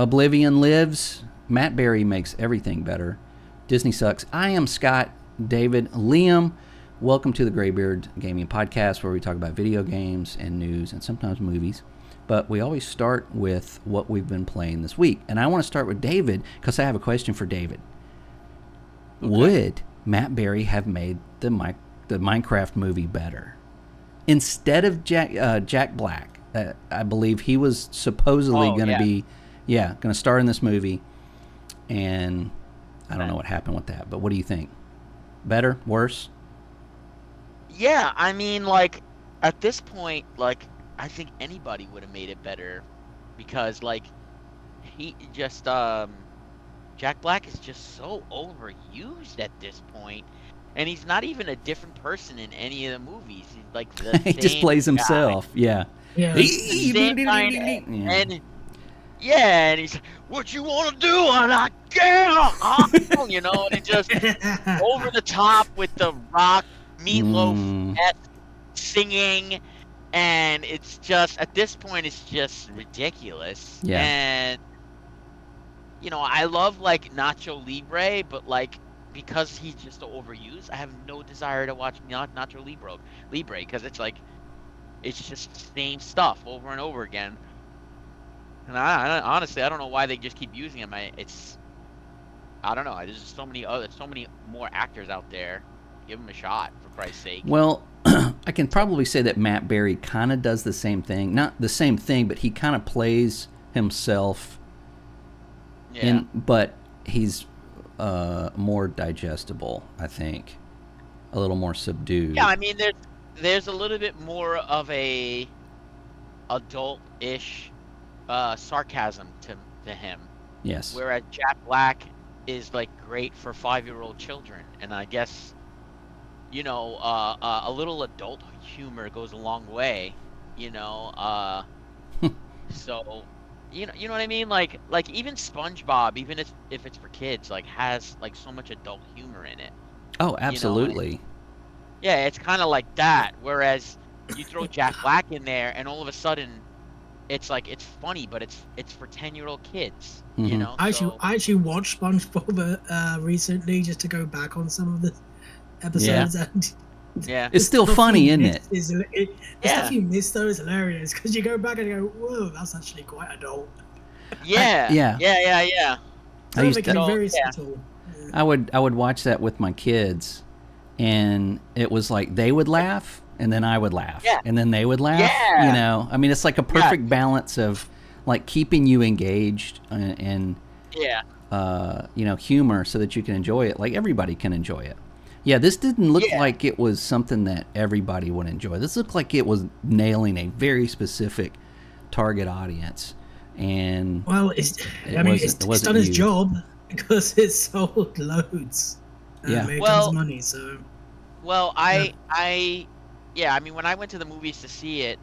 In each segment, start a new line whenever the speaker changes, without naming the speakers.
Oblivion lives. Matt Berry makes everything better. Disney sucks. I am Scott. David. Liam. Welcome to the Graybeard Gaming Podcast, where we talk about video games and news and sometimes movies. But we always start with what we've been playing this week. And I want to start with David because I have a question for David. Okay. Would Matt Berry have made the Minecraft movie better? Instead of Jack Black, I believe he was supposedly going to be, going to star in this movie. And I don't know what happened with that. But what do you think? Better? Worse?
Yeah, I mean, like, at this point, like, I think anybody would have made it better because, like, he just, Jack Black is just so overused at this point, and he's not even a different person in any of the movies. He's like the
he
same
just plays himself.
Yeah.
He's
the same kind and he's like, "What you want to do?" And I can't, you know, and it just over the top with the rock meatloaf singing. And it's just, at this point, it's just ridiculous.
Yeah.
And, you know, I love, like, Nacho Libre, but, like, because he's just so overused, I have no desire to watch Nacho Libre, because it's, like, it's just the same stuff over and over again. And I honestly, I don't know why they just keep using him. I don't know. There's just so many more actors out there. Give him a shot, for Christ's sake.
Well, I can probably say that Matt Berry kind of does the same thing. Not the same thing, but he kind of plays himself.
Yeah.
But he's more digestible, I think. A little more subdued.
Yeah, I mean, there's a little bit more of a adult-ish sarcasm to him.
Yes.
Whereas Jack Black is, like, great for 5-year-old children. And I guess, you know, a little adult humor goes a long way, you know. So, you know what I mean? Like even SpongeBob, even if it's for kids, like, has, like, so much adult humor in it.
Oh, absolutely.
You know? Yeah, it's kind of like that. Whereas you throw Jack Black in there, and all of a sudden, it's like, it's funny, but it's for 10-year-old kids.
Mm-hmm.
You know.
I actually watched SpongeBob recently just to go back on some of the episodes, and
it's still funny, isn't it?
The stuff you miss though is hilarious because you go back and you go, "Whoa, that's actually quite adult."
Yeah.
I used to,
very subtle.
I would watch that with my kids, and it was like they would laugh, and then I would laugh, and then they would laugh.
Yeah.
You know, I mean, it's like a perfect balance of like keeping you engaged and you know, humor so that you can enjoy it. Like everybody can enjoy it. Yeah, this didn't look like it was something that everybody would enjoy. This looked like it was nailing a very specific target audience. And
it's done its job because it sold loads. Made tons of money. So.
Well, I mean, when I went to the movies to see it,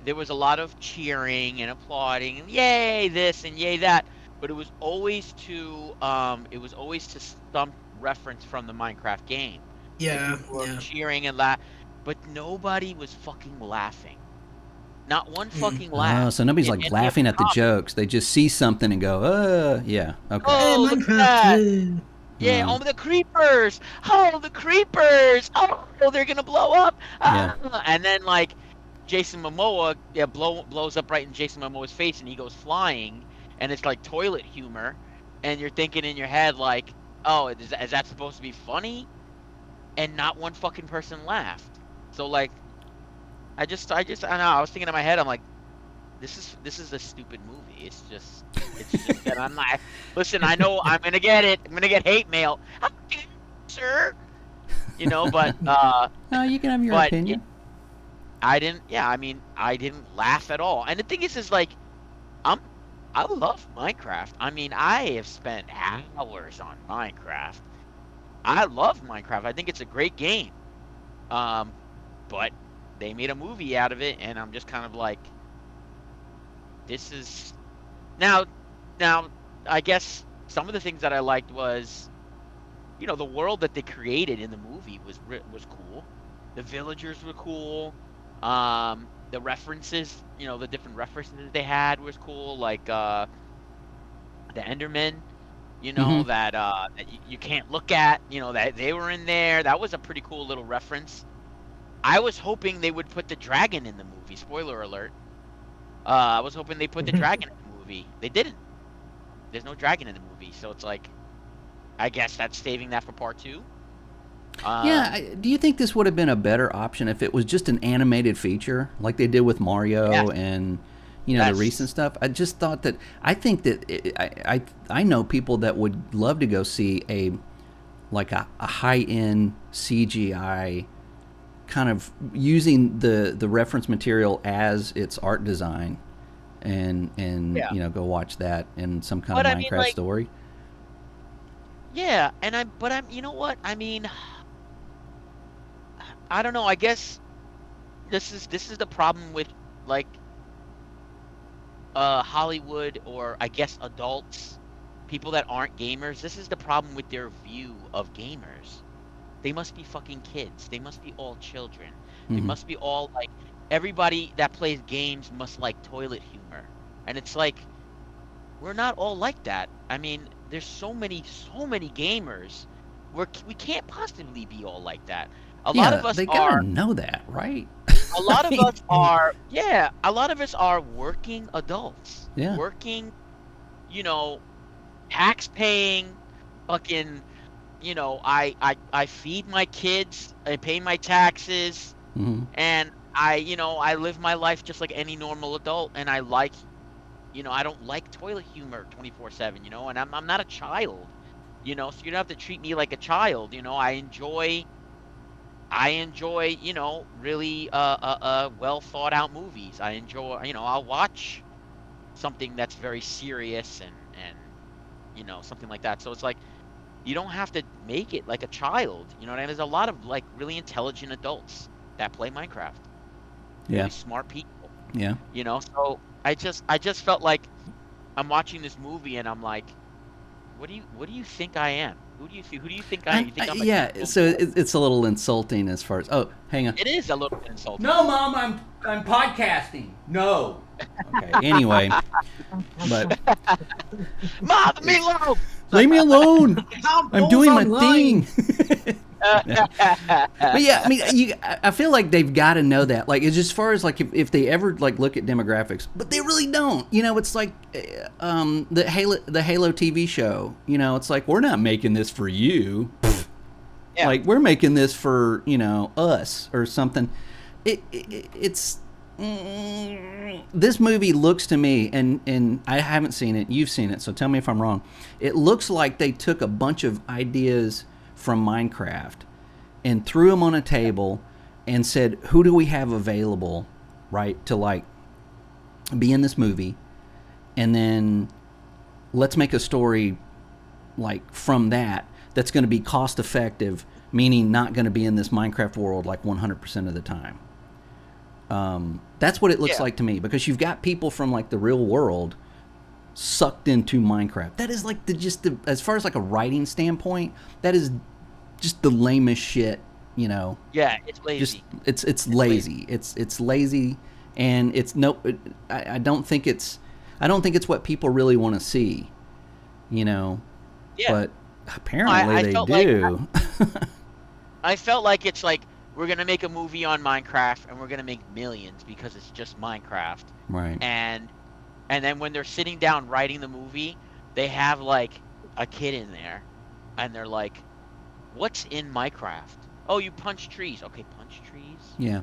there was a lot of cheering and applauding and yay this and yay that, but it was always to some reference from the Minecraft game.
Yeah.
Cheering and laugh, but nobody was fucking laughing. Not one fucking laugh.
Oh, so nobody's like laughing at the jokes. They just see something and go, yeah, okay.
Oh, look at that. Yeah, oh, the creepers! Oh, the creepers! Oh, they're gonna blow up! And then, like, Jason Momoa blows up right in Jason Momoa's face, and he goes flying, and it's like toilet humor, and you're thinking in your head, like, oh, is that supposed to be funny? And not one fucking person laughed. So, like, I don't know. I was thinking in my head, I'm like, this is a stupid movie. It's just that I'm not. Listen, I know I'm gonna get it. I'm gonna get hate mail. How dare you, sir? You know, but
no, you can have your opinion.
I didn't laugh at all. And the thing is like, I love Minecraft. I mean, I have spent hours on Minecraft. I love Minecraft. I think it's a great game. But they made a movie out of it, and I'm just kind of like, this is now. I guess some of the things that I liked was, you know, the world that they created in the movie was cool. The villagers were cool. The references, you know, the different references they had was cool. Like Endermen,
Mm-hmm.
that you can't look at, that they were in there. That was a pretty cool little reference. I was hoping they would put the dragon in the movie. Spoiler alert. I was hoping they put the dragon in the movie. They didn't. There's no dragon in the movie, so it's like, I guess that's saving that for part two.
Yeah, do you think this would have been a better option if it was just an animated feature like they did with Mario and the recent stuff? I just thought that I think that I know people that would love to go see a high end CGI kind of using the reference material as its art design and go watch that in some kind of Minecraft story.
Yeah, but I'm you know what? I mean, I don't know. I guess this is the problem with like Hollywood, or I guess adults, people that aren't gamers. This is the problem with their view of gamers. They must be fucking kids. They must be all children. They must be all like, everybody that plays games must like toilet humor. And it's like, we're not all like that. I mean, there's so many gamers. We can't possibly be all like that. A lot of us
they gotta know that, right?
A lot of us are, a lot of us are working adults.
Yeah.
Working, tax paying, fucking, I feed my kids, I pay my taxes, and I live my life just like any normal adult, and I don't like toilet humor 24/7, and I'm not a child, so you don't have to treat me like a child, I enjoy, really well thought out movies. I enjoy, I'll watch something that's very serious and something like that. So it's like, you don't have to make it like a child, what I mean? There's a lot of like really intelligent adults that play Minecraft. Really smart people.
Yeah.
So I just felt like I'm watching this movie and I'm like, what do you think I am? Who do you think I am? You think I'm
so it's a little insulting as far as. Oh, hang on.
It is a little bit insulting.
No, Mom, I'm podcasting. No. Okay. Anyway, but
Mom, leave me alone.
Leave me alone. I'm doing my thing. But yeah, I mean, I feel like they've got to know that. Like, it's as far as like if they ever like look at demographics, but they really don't. It's like the Halo TV show. It's like, we're not making this for you. Yeah. Like, we're making this for us or something. It's this movie looks to me, and I haven't seen it. You've seen it, so tell me if I'm wrong. It looks like they took a bunch of ideas from Minecraft and threw them on a table and said, who do we have available, right, to like be in this movie, and then let's make a story like from that's going to be cost effective, meaning not going to be in this Minecraft world like 100% of the time. That's what it looks like to me, because you've got people from like the real world sucked into Minecraft. That is like as far as like a writing standpoint, that is just the lamest shit,
Yeah, it's lazy.
It's lazy. It's lazy, and I don't think it's what people really want to see, Yeah. But apparently they do.
I felt like it's like, we're going to make a movie on Minecraft and we're going to make millions because it's just Minecraft.
Right.
And then when they're sitting down writing the movie, they have like a kid in there and they're like, what's in Minecraft? Oh, you punch trees. Okay, punch trees.
Yeah.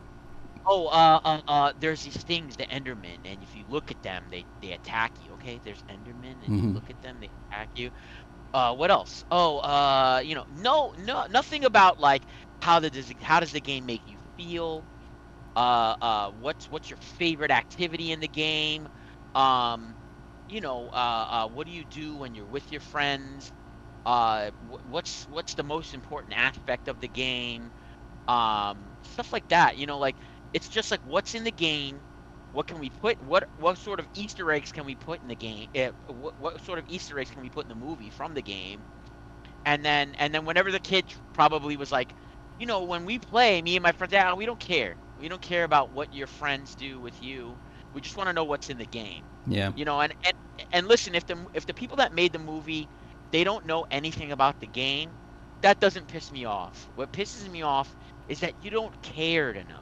Oh, there's these things, the Endermen, and if you look at them, they attack you. Okay, there's Endermen, and you look at them, they attack you. What else? Oh, no, nothing about like how does the game make you feel? What's your favorite activity in the game? What do you do when you're with your friends? What's the most important aspect of the game? Stuff like that. Like, it's just like, what's in the game? What can we put? What sort of Easter eggs can we put in the game? What sort of Easter eggs can we put in the movie from the game? And then whenever the kid probably was like, when we play, me and my friends, we don't care. We don't care about what your friends do with you. We just want to know what's in the game.
Yeah.
You know, and listen, if the people that made the movie, they don't know anything about the game, that doesn't piss me off. What pisses me off is that you don't care to know.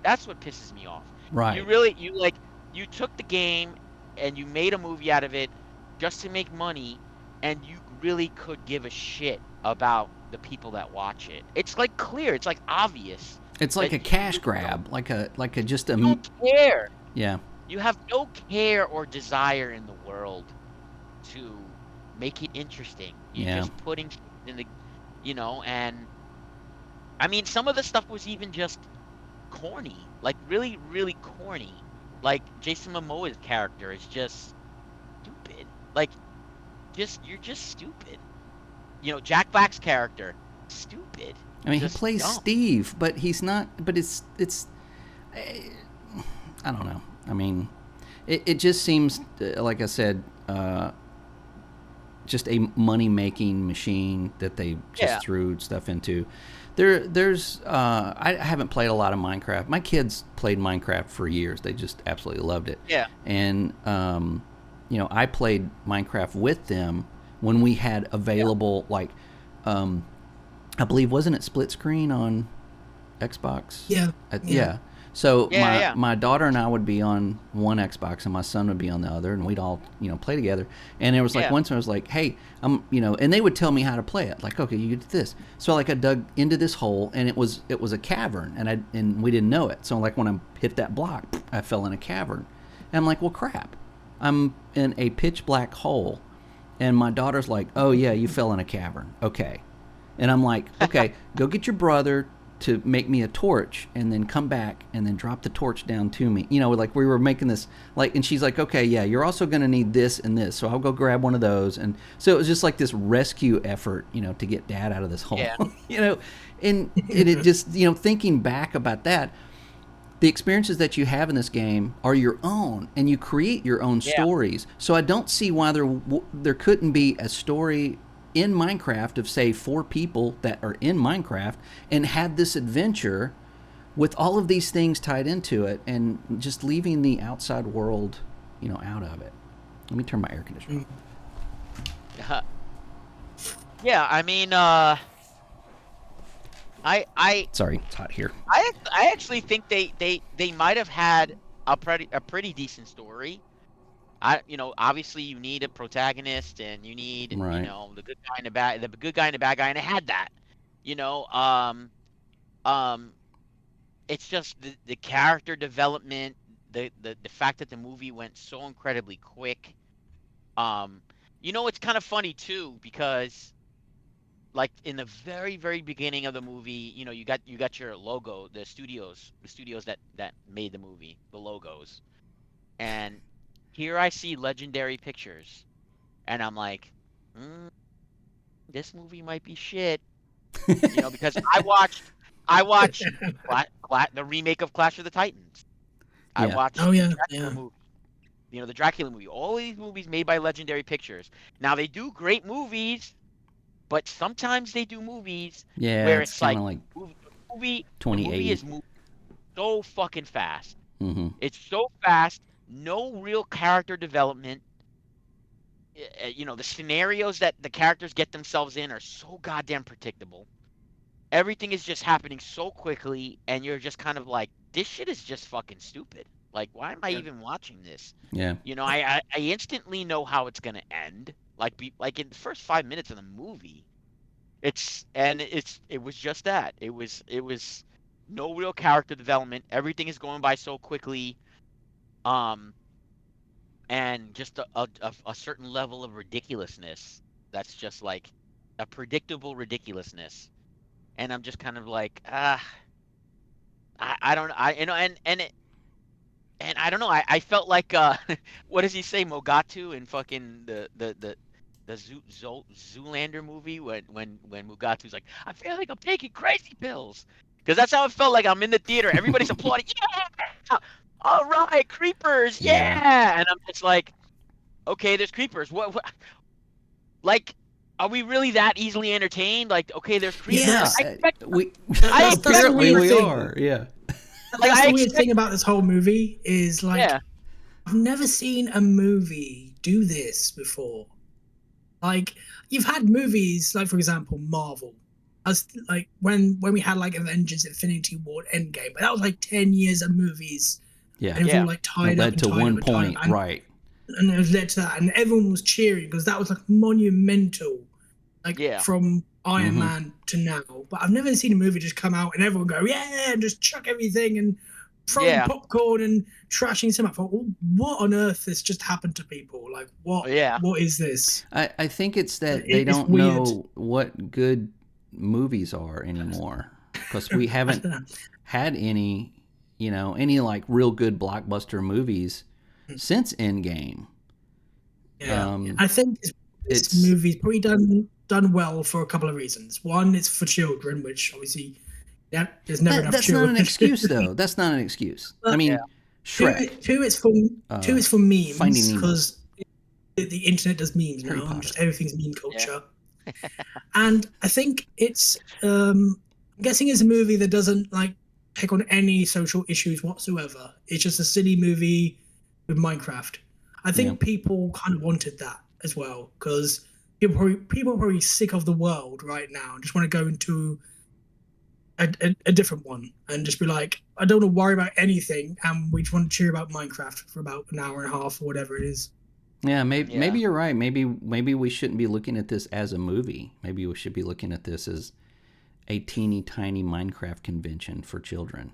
That's what pisses me off.
Right.
You took the game and you made a movie out of it just to make money, and you really could give a shit about the people that watch it. It's like clear. It's like obvious.
It's like a cash grab, like a just a.
You don't care.
Yeah.
You have no care or desire in the world to make it interesting. You're just putting in the, and I mean, some of the stuff was even just corny, like really, really corny. Like Jason Momoa's character is just stupid. Like, you're just stupid. Jack Black's character, stupid.
I mean, he plays dumb. Steve, but he's not. But it's. I don't know. I mean, it just seems, like I said, just a money-making machine that they just threw stuff into. There's I haven't played a lot of Minecraft. My kids played Minecraft for years. They just absolutely loved it.
Yeah.
And I played Minecraft with them when we had available I believe, wasn't it split screen on Xbox?
Yeah.
Yeah. So my daughter and I would be on one Xbox and my son would be on the other, and we'd all play together. And it was like once I was like, hey, and they would tell me how to play it. Like, okay, you do this. So like I dug into this hole, and it was a cavern, and we didn't know it. So like when I hit that block, I fell in a cavern, and I'm like, well, crap, I'm in a pitch black hole, and my daughter's like, oh yeah, you fell in a cavern, okay, and I'm like, okay, go get your brother to make me a torch, and then come back and then drop the torch down to me. Like we were making this, like, and she's like, okay, yeah, you're also going to need this and this. So I'll go grab one of those. And so it was just like this rescue effort, to get Dad out of this hole, and it just, thinking back about that, the experiences that you have in this game are your own, and you create your own stories. So I don't see why there couldn't be a story in Minecraft of, say, 4 people that are in Minecraft and had this adventure with all of these things tied into it, and just leaving the outside world, out of it. Let me turn my air conditioner off.
Yeah, I mean,
Sorry, it's hot here.
I actually think they might have had a pretty decent story. Obviously you need a protagonist, and you need the good guy and the bad guy, and it had that. It's just the character development, the fact that the movie went so incredibly quick. It's kind of funny too, because like in the very, very beginning of the movie, you got your logo, the studios that made the movie, the logos, and here I see Legendary Pictures, and I'm like, this movie might be shit, because I watched the remake of Clash of the Titans. I watched the Dracula movie, the Dracula movie. All these movies made by Legendary Pictures. Now they do great movies, but sometimes they do movies where it's like the movie is moving so fucking fast.
Mm-hmm.
It's so fast. No real character development. The scenarios that the characters get themselves in are so goddamn predictable. Everything is just happening so quickly, and you're just kind of like, this shit is just fucking stupid. Like, why am I even watching this?
Yeah.
I instantly know how it's gonna end. Like in the first 5 minutes of the movie, it was just that. It was no real character development. Everything is going by so quickly. And just a certain level of ridiculousness that's just like a predictable ridiculousness, and I'm just kind of like, I don't, and I don't know, I felt like what does he say, Mogatu in fucking the Zoolander movie when Mugatu's like, I feel like I'm taking crazy pills, because that's how it felt. Like I'm in the theater, everybody's applauding, yeah. All right, creepers, yeah. And I'm just like, okay, there's creepers. What? Like, are we really that easily entertained? Like, okay, there's creepers.
Yeah,
we
apparently we are. Yeah.
That's the weird thing about this whole movie is like, I've never seen a movie do this before. Like, you've had movies, like, for example, Marvel. As like when we had like Avengers, Infinity War, Endgame, but that was like 10 years of movies.
Yeah.
And it was all like tied up and
to
tied
one
up and
point,
tied up.
right.
And it was led to that, and everyone was cheering because that was like monumental, like from Iron Man to now. But I've never seen a movie just come out and everyone go, yeah, and just chuck everything and throwing popcorn and trashing some. I thought, well, what on earth has just happened to people? Like, what? What is this?
I think it's that they don't know what good movies are anymore, because we haven't had any, any like real good blockbuster movies since Endgame.
I think this movie's probably done well for a couple of reasons. One, it's for children, which obviously, there's never enough
that's
children.
Not an excuse, though. That's not an excuse. I mean, Shrek.
Two is for memes, because the internet does memes now. Just everything's meme culture. And I think it's I'm guessing it's a movie that doesn't like take on any social issues whatsoever. It's just a silly movie with Minecraft. I think people kind of wanted that as well, because people are probably sick of the world right now and just want to go into a different one and just be like, I don't want to worry about anything, and we just want to cheer about Minecraft for about an hour and a half or whatever it is.
Yeah, maybe you're right. Maybe we shouldn't be looking at this as a movie. Maybe we should be looking at this as a teeny tiny Minecraft convention for children.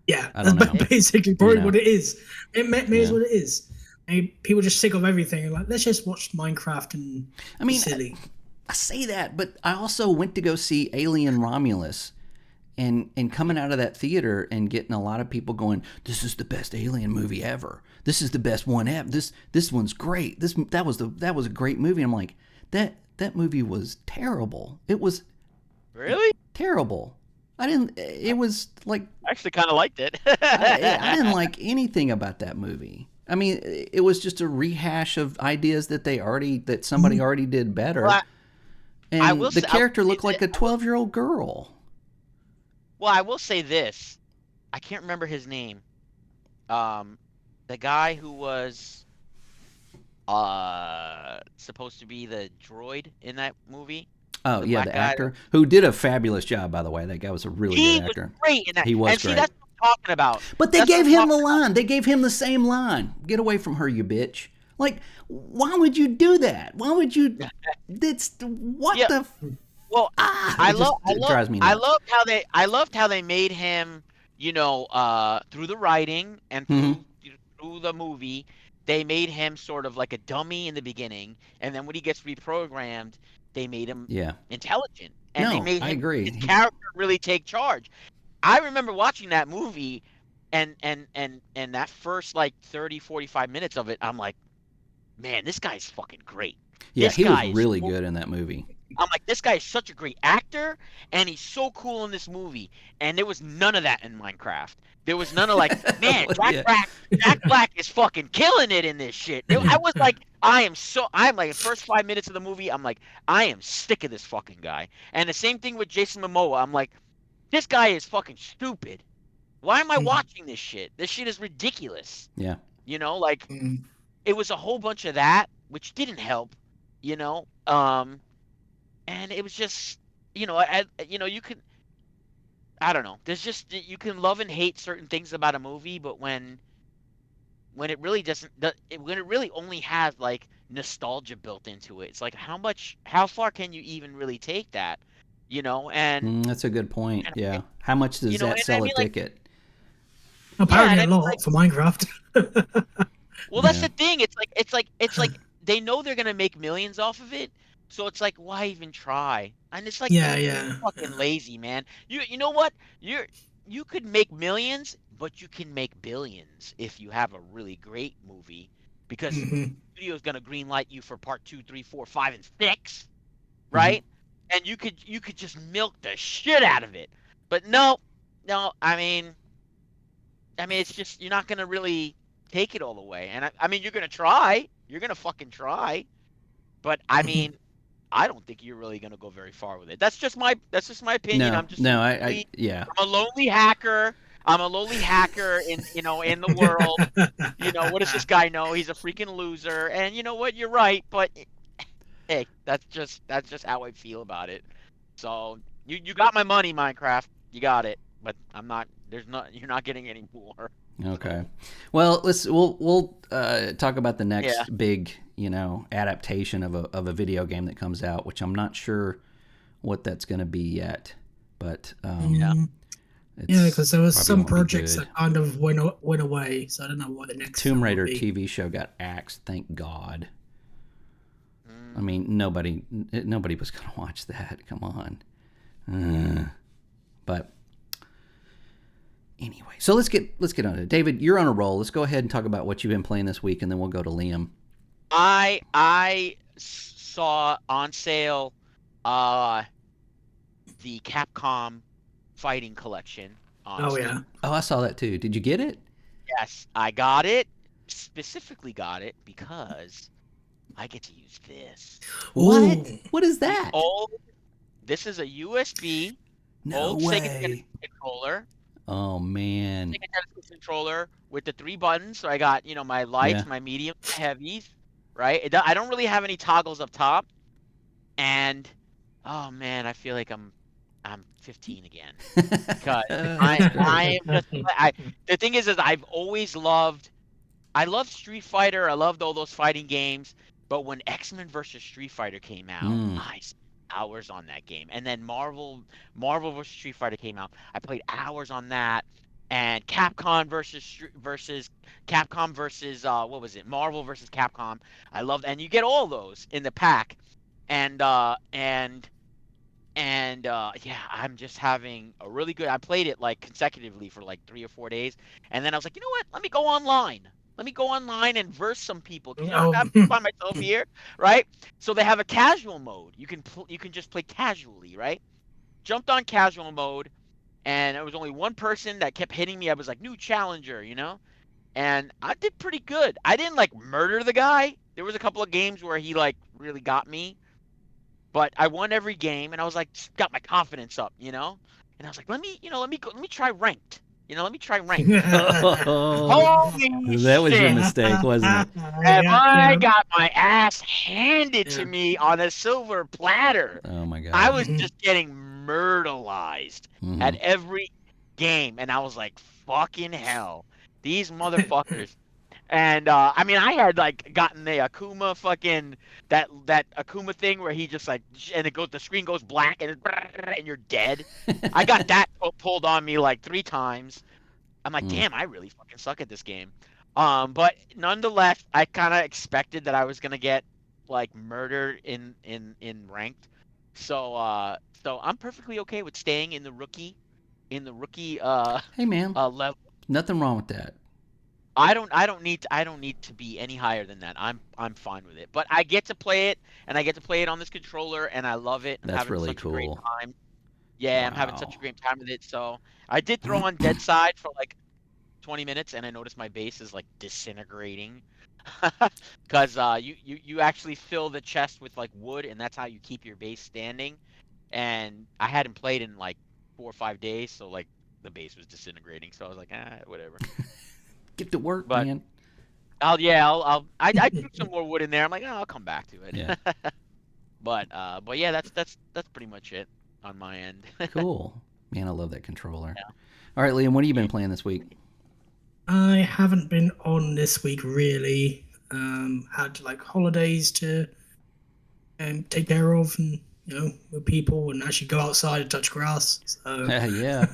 Yeah, that's basically probably what it is. It may is what it is. People are just sick of everything and like, let's just watch Minecraft and be silly.
I say that, but I also went to go see Alien Romulus. And coming out of that theater and getting a lot of people going, this is the best Alien movie ever. This is the best one ever. This one's great. That was a great movie. I'm like, that movie was terrible. It was
really
terrible. It was like,
I actually kind of liked it.
I didn't like anything about that movie. I mean, it was just a rehash of ideas that somebody already did better. Well, and the character looked like a 12-year-old girl.
Well, I will say this. I can't remember his name. The guy who was supposed to be the droid in that movie.
Oh, the actor who did a fabulous job, by the way. That guy was a really good actor.
He was great in that.
He was great.
See, that's what I'm talking about.
But they gave him the line. They gave him the same line. Get away from her, you bitch. Like, why would you do that? Why would you?
Well, I loved how they made him, through the writing and through the movie, they made him sort of like a dummy in the beginning, and then when he gets reprogrammed, they made him intelligent, and they made his character really take charge. I remember watching that movie, and that first like 30-45 minutes of it, I'm like, man, this guy's fucking great.
Yeah, he was really good in that movie.
I'm like, this guy is such a great actor, and he's so cool in this movie. And there was none of that in Minecraft. There was none of like, man, Jack Black is fucking killing it in this shit. I was like, I'm like, the first 5 minutes of the movie, I'm like, I am sick of this fucking guy. And the same thing with Jason Momoa. I'm like, this guy is fucking stupid. Why am I watching this shit? This shit is ridiculous.
Yeah.
It was a whole bunch of that, which didn't help, and it was just, you can, I don't know. There's just, you can love and hate certain things about a movie, but when it really doesn't, when it really only has like nostalgia built into it, it's like how far can you even really take that, And
that's a good point. Yeah. How much does that sell a ticket?
Apparently a lot for Minecraft.
Well, that's the thing. It's like they know they're gonna make millions off of it. So it's like, why even try? And it's like, you're fucking lazy, man. You know what? You could make millions, but you can make billions if you have a really great movie, because the studio's gonna greenlight you for part 2, 3, 4, 5, and 6, right? And you could just milk the shit out of it. But no, I mean, it's just, you're not gonna really take it all the way. And I mean, you're gonna try. You're gonna fucking try. But I mean, I don't think you're really gonna go very far with it. That's just my opinion.
No,
I'm a lonely hacker. I'm a lowly hacker in the world. What does this guy know? He's a freaking loser. And you know what? You're right, but hey, that's just how I feel about it. So you got my money, Minecraft. You got it. But I'm not. You're not getting any more.
Okay.
So,
Well, we'll talk about the next
yeah.
big adaptation of a video game that comes out, which I'm not sure what that's going to be yet, but
Yeah.
Because there was some projects that kind of went away, so I don't know what the next
Tomb Raider
will be.
TV show got axed. Thank God. I mean, nobody was going to watch that. Come on. But anyway, so let's get on it. David, you're on a roll. Let's go ahead and talk about what you've been playing this week, and then we'll go to Liam.
I saw on sale the Capcom Fighting Collection on Steam.
Oh, I saw that too. Did you get it?
Yes, I got it. Specifically got it because I get to use this.
What? What is that?
This is a USB
old
Sega Genesis controller.
Oh man.
Sega Genesis controller with the 3 buttons. So I got, my lights, my medium, my heavies, right? I don't really have any toggles up top. And oh man, I feel like I'm 15 again. Because the thing is I've always loved Street Fighter. I loved all those fighting games. But when X-Men vs. Street Fighter came out, I spent hours on that game. And then Marvel vs. Street Fighter came out. I played hours on that. And Capcom versus Capcom versus what was it? Marvel versus Capcom. I loved, and you get all those in the pack. And yeah, I'm just having a really good. I played it like consecutively for like 3 or 4 days, and then I was like, you know what? Let me go online. Let me go online and verse some people. Cause I'm by myself here, right? So they have a casual mode. You can just play casually, right? Jumped on casual mode, and there was only one person that kept hitting me. I was like, new challenger, and I did pretty good. I didn't like murder the guy. There was a couple of games where he like really got me. But I won every game, and I was like, got my confidence up, And I was like, let me try ranked. Let me try ranked. Holy
that was your mistake, wasn't it?
And I got my ass handed to me on a silver platter.
Oh my God!
I was just getting murderized at every game, and I was like, fucking hell, these motherfuckers. And I mean, I had like gotten the Akuma fucking that Akuma thing where he just like, and the screen goes black and you're dead. I got that pulled on me like 3 times. I'm like, damn, I really fucking suck at this game. But nonetheless, I kind of expected that I was gonna get like murdered in ranked. So I'm perfectly okay with staying in the rookie
hey man,
level.
Nothing wrong with that.
I don't need to be any higher than that. I'm fine with it. But I get to play it, and I get to play it on this controller, and I love it.
That's having really such cool.
A great time. Yeah, wow. I'm having such a great time with it. So I did throw on Dead Side for like 20 minutes, and I noticed my base is like disintegrating. Because you actually fill the chest with like wood, and that's how you keep your base standing. And I hadn't played in like 4 or 5 days, so like the base was disintegrating. So I was like, whatever.
Get to work, man.
I threw some more wood in there. I'm like, I'll come back to it.
Yeah.
but yeah, that's pretty much it on my end.
Cool, man. I love that controller. Yeah. All right, Liam, what have you been playing this week?
I haven't been on this week really. Had like holidays to take care of, and with people, and actually go outside and touch grass. So
yeah,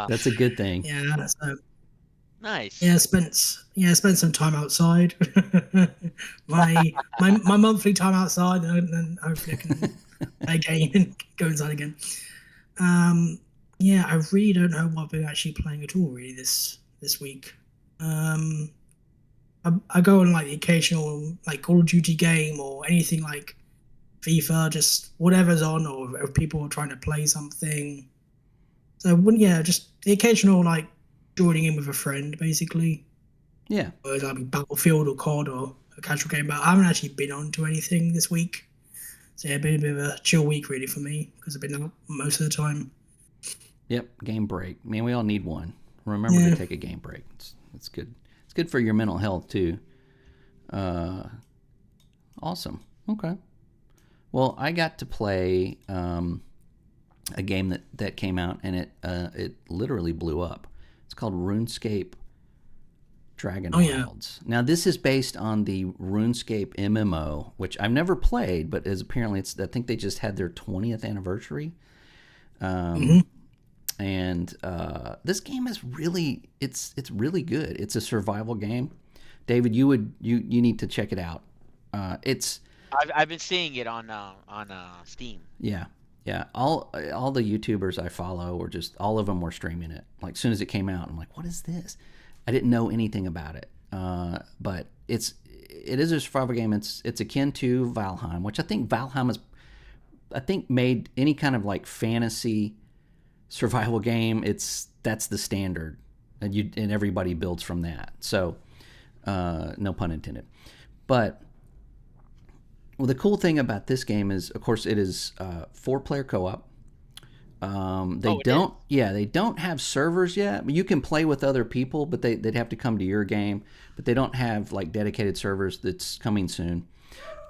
that's a good thing.
Yeah. So,
nice.
Yeah, spent some time outside. my monthly time outside, and then hopefully I can play a game and go inside again. Yeah, I really don't know what I've been actually playing at all really this week. I go on like the occasional like Call of Duty game or anything like FIFA, just whatever's on, or if people are trying to play something. So just the occasional like joining in with a friend, basically.
Yeah.
Whether that be Battlefield or COD or a casual game, but I haven't actually been on to anything this week. So yeah, been a bit of a chill week really for me because I've been out most of the time.
Yep, game break. Man, we all need one, Remember to take a game break. It's good. It's good for your mental health too. Awesome. Okay. Well, I got to play a game that came out, and it literally blew up. It's called RuneScape Dragon Wilds. Now, this is based on the RuneScape MMO, which I've never played, but is apparently I think they just had their 20th anniversary. And this game is really it's really good. It's a survival game. David, you need to check it out.
I've been seeing it on Steam.
Yeah. All the YouTubers I follow were just all of them were streaming it. Like as soon as it came out, I'm like, what is this? I didn't know anything about it. But it is a survival game. It's akin to Valheim, which I think Valheim is made any kind of like fantasy survival game. That's the standard, and everybody builds from that. So no pun intended. But the cool thing about this game is, of course, it is 4-player co-op. They don't have servers yet. You can play with other people, but they'd have to come to your game. But they don't have like dedicated servers. That's coming soon.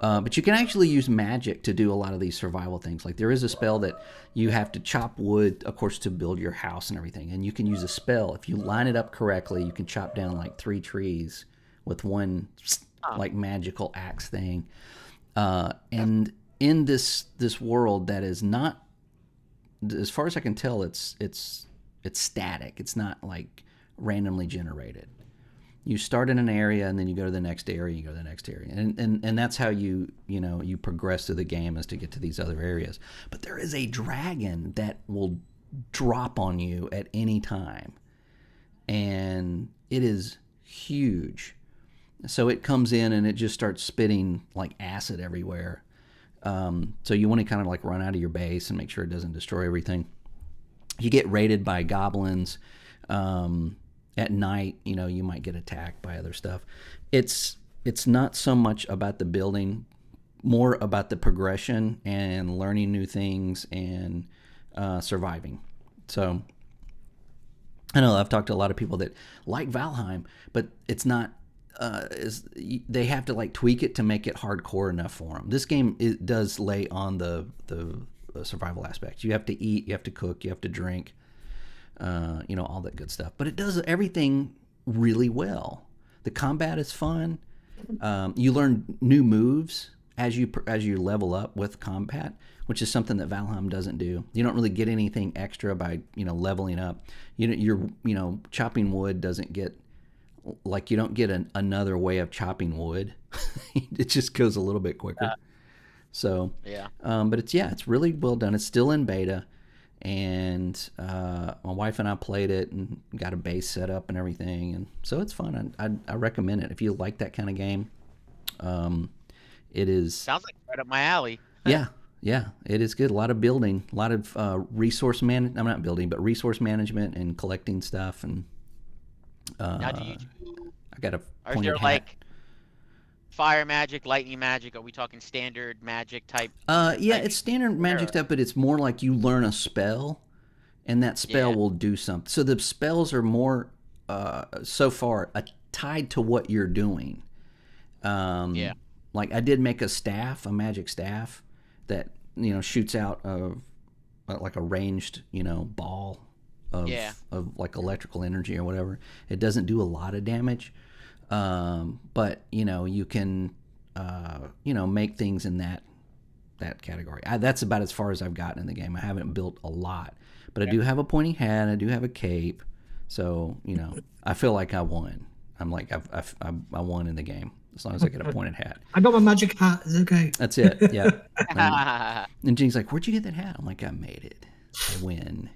But you can actually use magic to do a lot of these survival things. Like there is a spell that you have to chop wood, of course, to build your house and everything. And you can use a spell. If you line it up correctly, you can chop down like 3 trees with one like magical axe thing. And in this world that is not, as far as I can tell, it's static. It's not like randomly generated. You start in an area and then you go to the next area, you go to the next area. And that's how you progress through the game, is to get to these other areas. But there is a dragon that will drop on you at any time. And it is huge. So it comes in and it just starts spitting like acid everywhere. So you want to kind of like run out of your base and make sure it doesn't destroy everything. You get raided by goblins. At night, you might get attacked by other stuff. It's not so much about the building, more about the progression and learning new things and surviving. So I know I've talked to a lot of people that like Valheim, but it's not. They have to like tweak it to make it hardcore enough for them. This game does lay on the survival aspect. You have to eat, you have to cook, you have to drink. All that good stuff. But it does everything really well. The combat is fun. You learn new moves as you level up with combat, which is something that Valheim doesn't do. You don't really get anything extra by leveling up. You're chopping wood doesn't get, like, you don't get another way of chopping wood. It just goes a little bit quicker. So
yeah.
But it's really well done. It's still in beta. And my wife and I played it and got a base set up and everything, and so it's fun. I recommend it if you like that kind of game. It is.
Sounds like right up my alley.
Yeah, it is good. A lot of building, a lot of resource I'm not building, but resource management and collecting stuff. And
now, do you?
I got a
Are
pointed
there
hat.
like fire magic, lightning magic? Are we talking standard magic type?
It's standard magic stuff, but it's more like you learn a spell, and that spell will do something. So the spells are more, so far, tied to what you're doing. Like I did make a magic staff, that shoots out of like a ranged ball of like electrical energy or whatever. It doesn't do a lot of damage. But you can make things in that category. That's about as far as I've gotten in the game. I haven't built a lot, but I do have a pointy hat. I do have a cape, so I feel like I won. I'm like I won in the game as long as I get a pointed hat.
I got my magic hat. It's okay.
That's it. Yeah. And Jean's like, "Where'd you get that hat?" I'm like, "I made it. I win."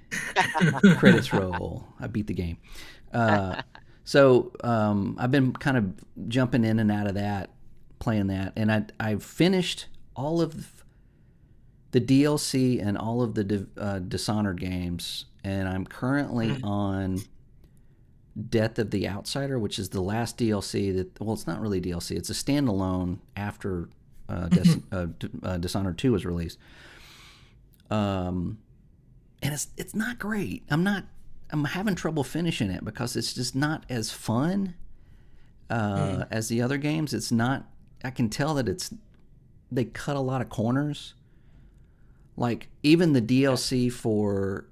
Credits roll. I beat the game. So I've been kind of jumping in and out of that, playing that, and I've finished all of the DLC and all of the Dishonored games, and I'm currently on Death of the Outsider, which is the last DLC it's not really DLC. It's a standalone after Dishonored 2 was released. And it's not great. I'm I'm having trouble finishing it because it's just not as fun as the other games. It's not. I can tell that they cut a lot of corners. Like even the DLC for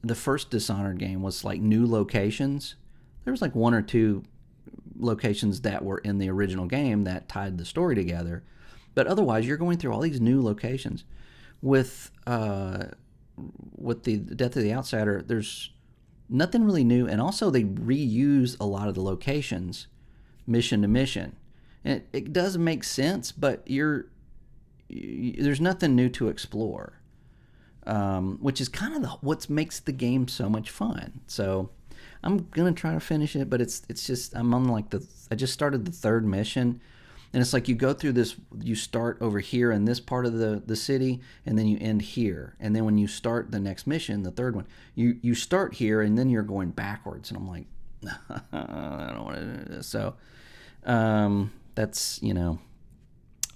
the first Dishonored game was like new locations. There was like one or two locations that were in the original game that tied the story together, but otherwise you're going through all these new locations. With the Death of the Outsider, there's nothing really new, and also they reuse a lot of the locations mission to mission, and it does make sense, but there's nothing new to explore, which is kind of what makes the game so much fun. So I'm gonna try to finish it, but it's just I'm on like I just started the third mission, and it's like you go through this. You start over here in this part of the city, and then you end here, and then when you start the next mission, the third one, you start here, and then you're going backwards, and I'm like, I don't want to do this. So that's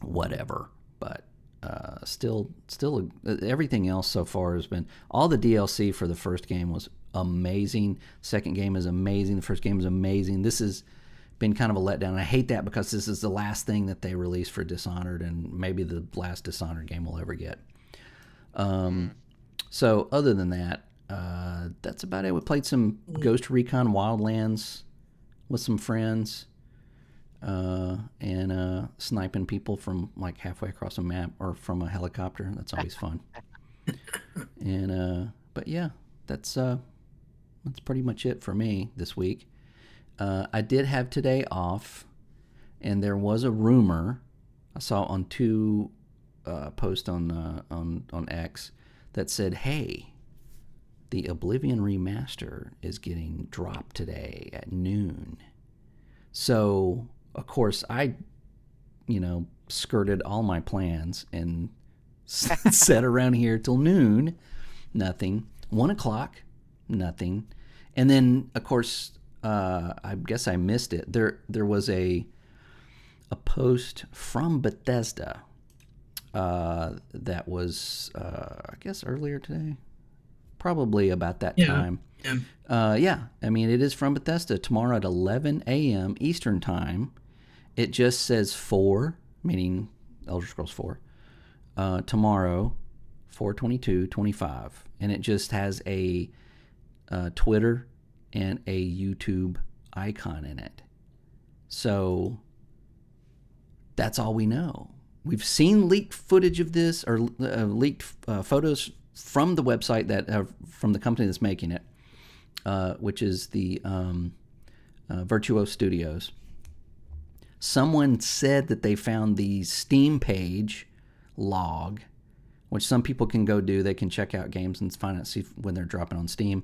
whatever, but still everything else so far has been, all the DLC for the first game was amazing. Second game is amazing. The first game is amazing. This has been kind of a letdown. I hate that because this is the last thing that they released for Dishonored, and maybe the last Dishonored game we'll ever get. So other than that, that's about it. We played some Ghost Recon Wildlands with some friends, and sniping people from like halfway across a map or from a helicopter. That's always fun. And but yeah, that's pretty much it for me this week. I did have today off, and there was a rumor I saw on two posts on X that said, "Hey, the Oblivion remaster is getting dropped today at noon." So of course I, skirted all my plans and sat around here till noon. Nothing. 1 o'clock. Nothing. And then of course, I guess I missed it. There was a post from Bethesda that was I guess earlier today, probably about that time. Yeah. I mean, it is from Bethesda. Tomorrow at 11 a.m. Eastern time. It just says 4, meaning Elder Scrolls 4. Tomorrow, 4/22/25, and it just has a Twitter and a YouTube icon in it. So that's all we know. We've seen leaked footage of this, or leaked photos from the website that from the company that's making it, which is the Virtuo Studios. Someone said that they found the Steam page log, which some people can go do. They can check out games and find out, see when they're dropping on Steam,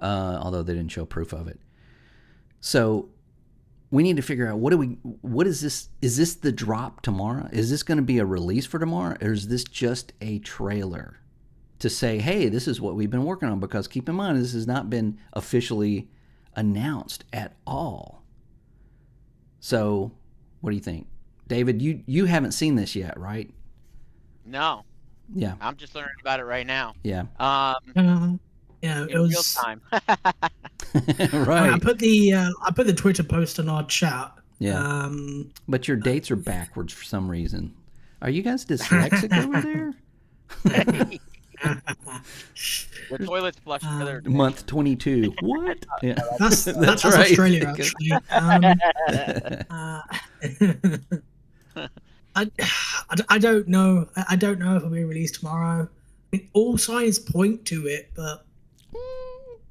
although they didn't show proof of it. So we need to figure out what is this? Is this the drop tomorrow? Is this going to be a release for tomorrow, or is this just a trailer to say, hey, this is what we've been working on? Because keep in mind, this has not been officially announced at all. So what do you think? David, you haven't seen this yet, right?
No.
Yeah.
I'm just learning about it right now.
Yeah.
Yeah,
it was real time.
Right.
I put the Twitter post on our chat.
Yeah. But your dates are backwards for some reason. Are you guys dyslexic over there?
The toilet's flush together.
Month 22. What? Yeah.
That's
right.
Australia, actually. I don't know. I don't know if it'll be released tomorrow. I mean, all signs point to it, but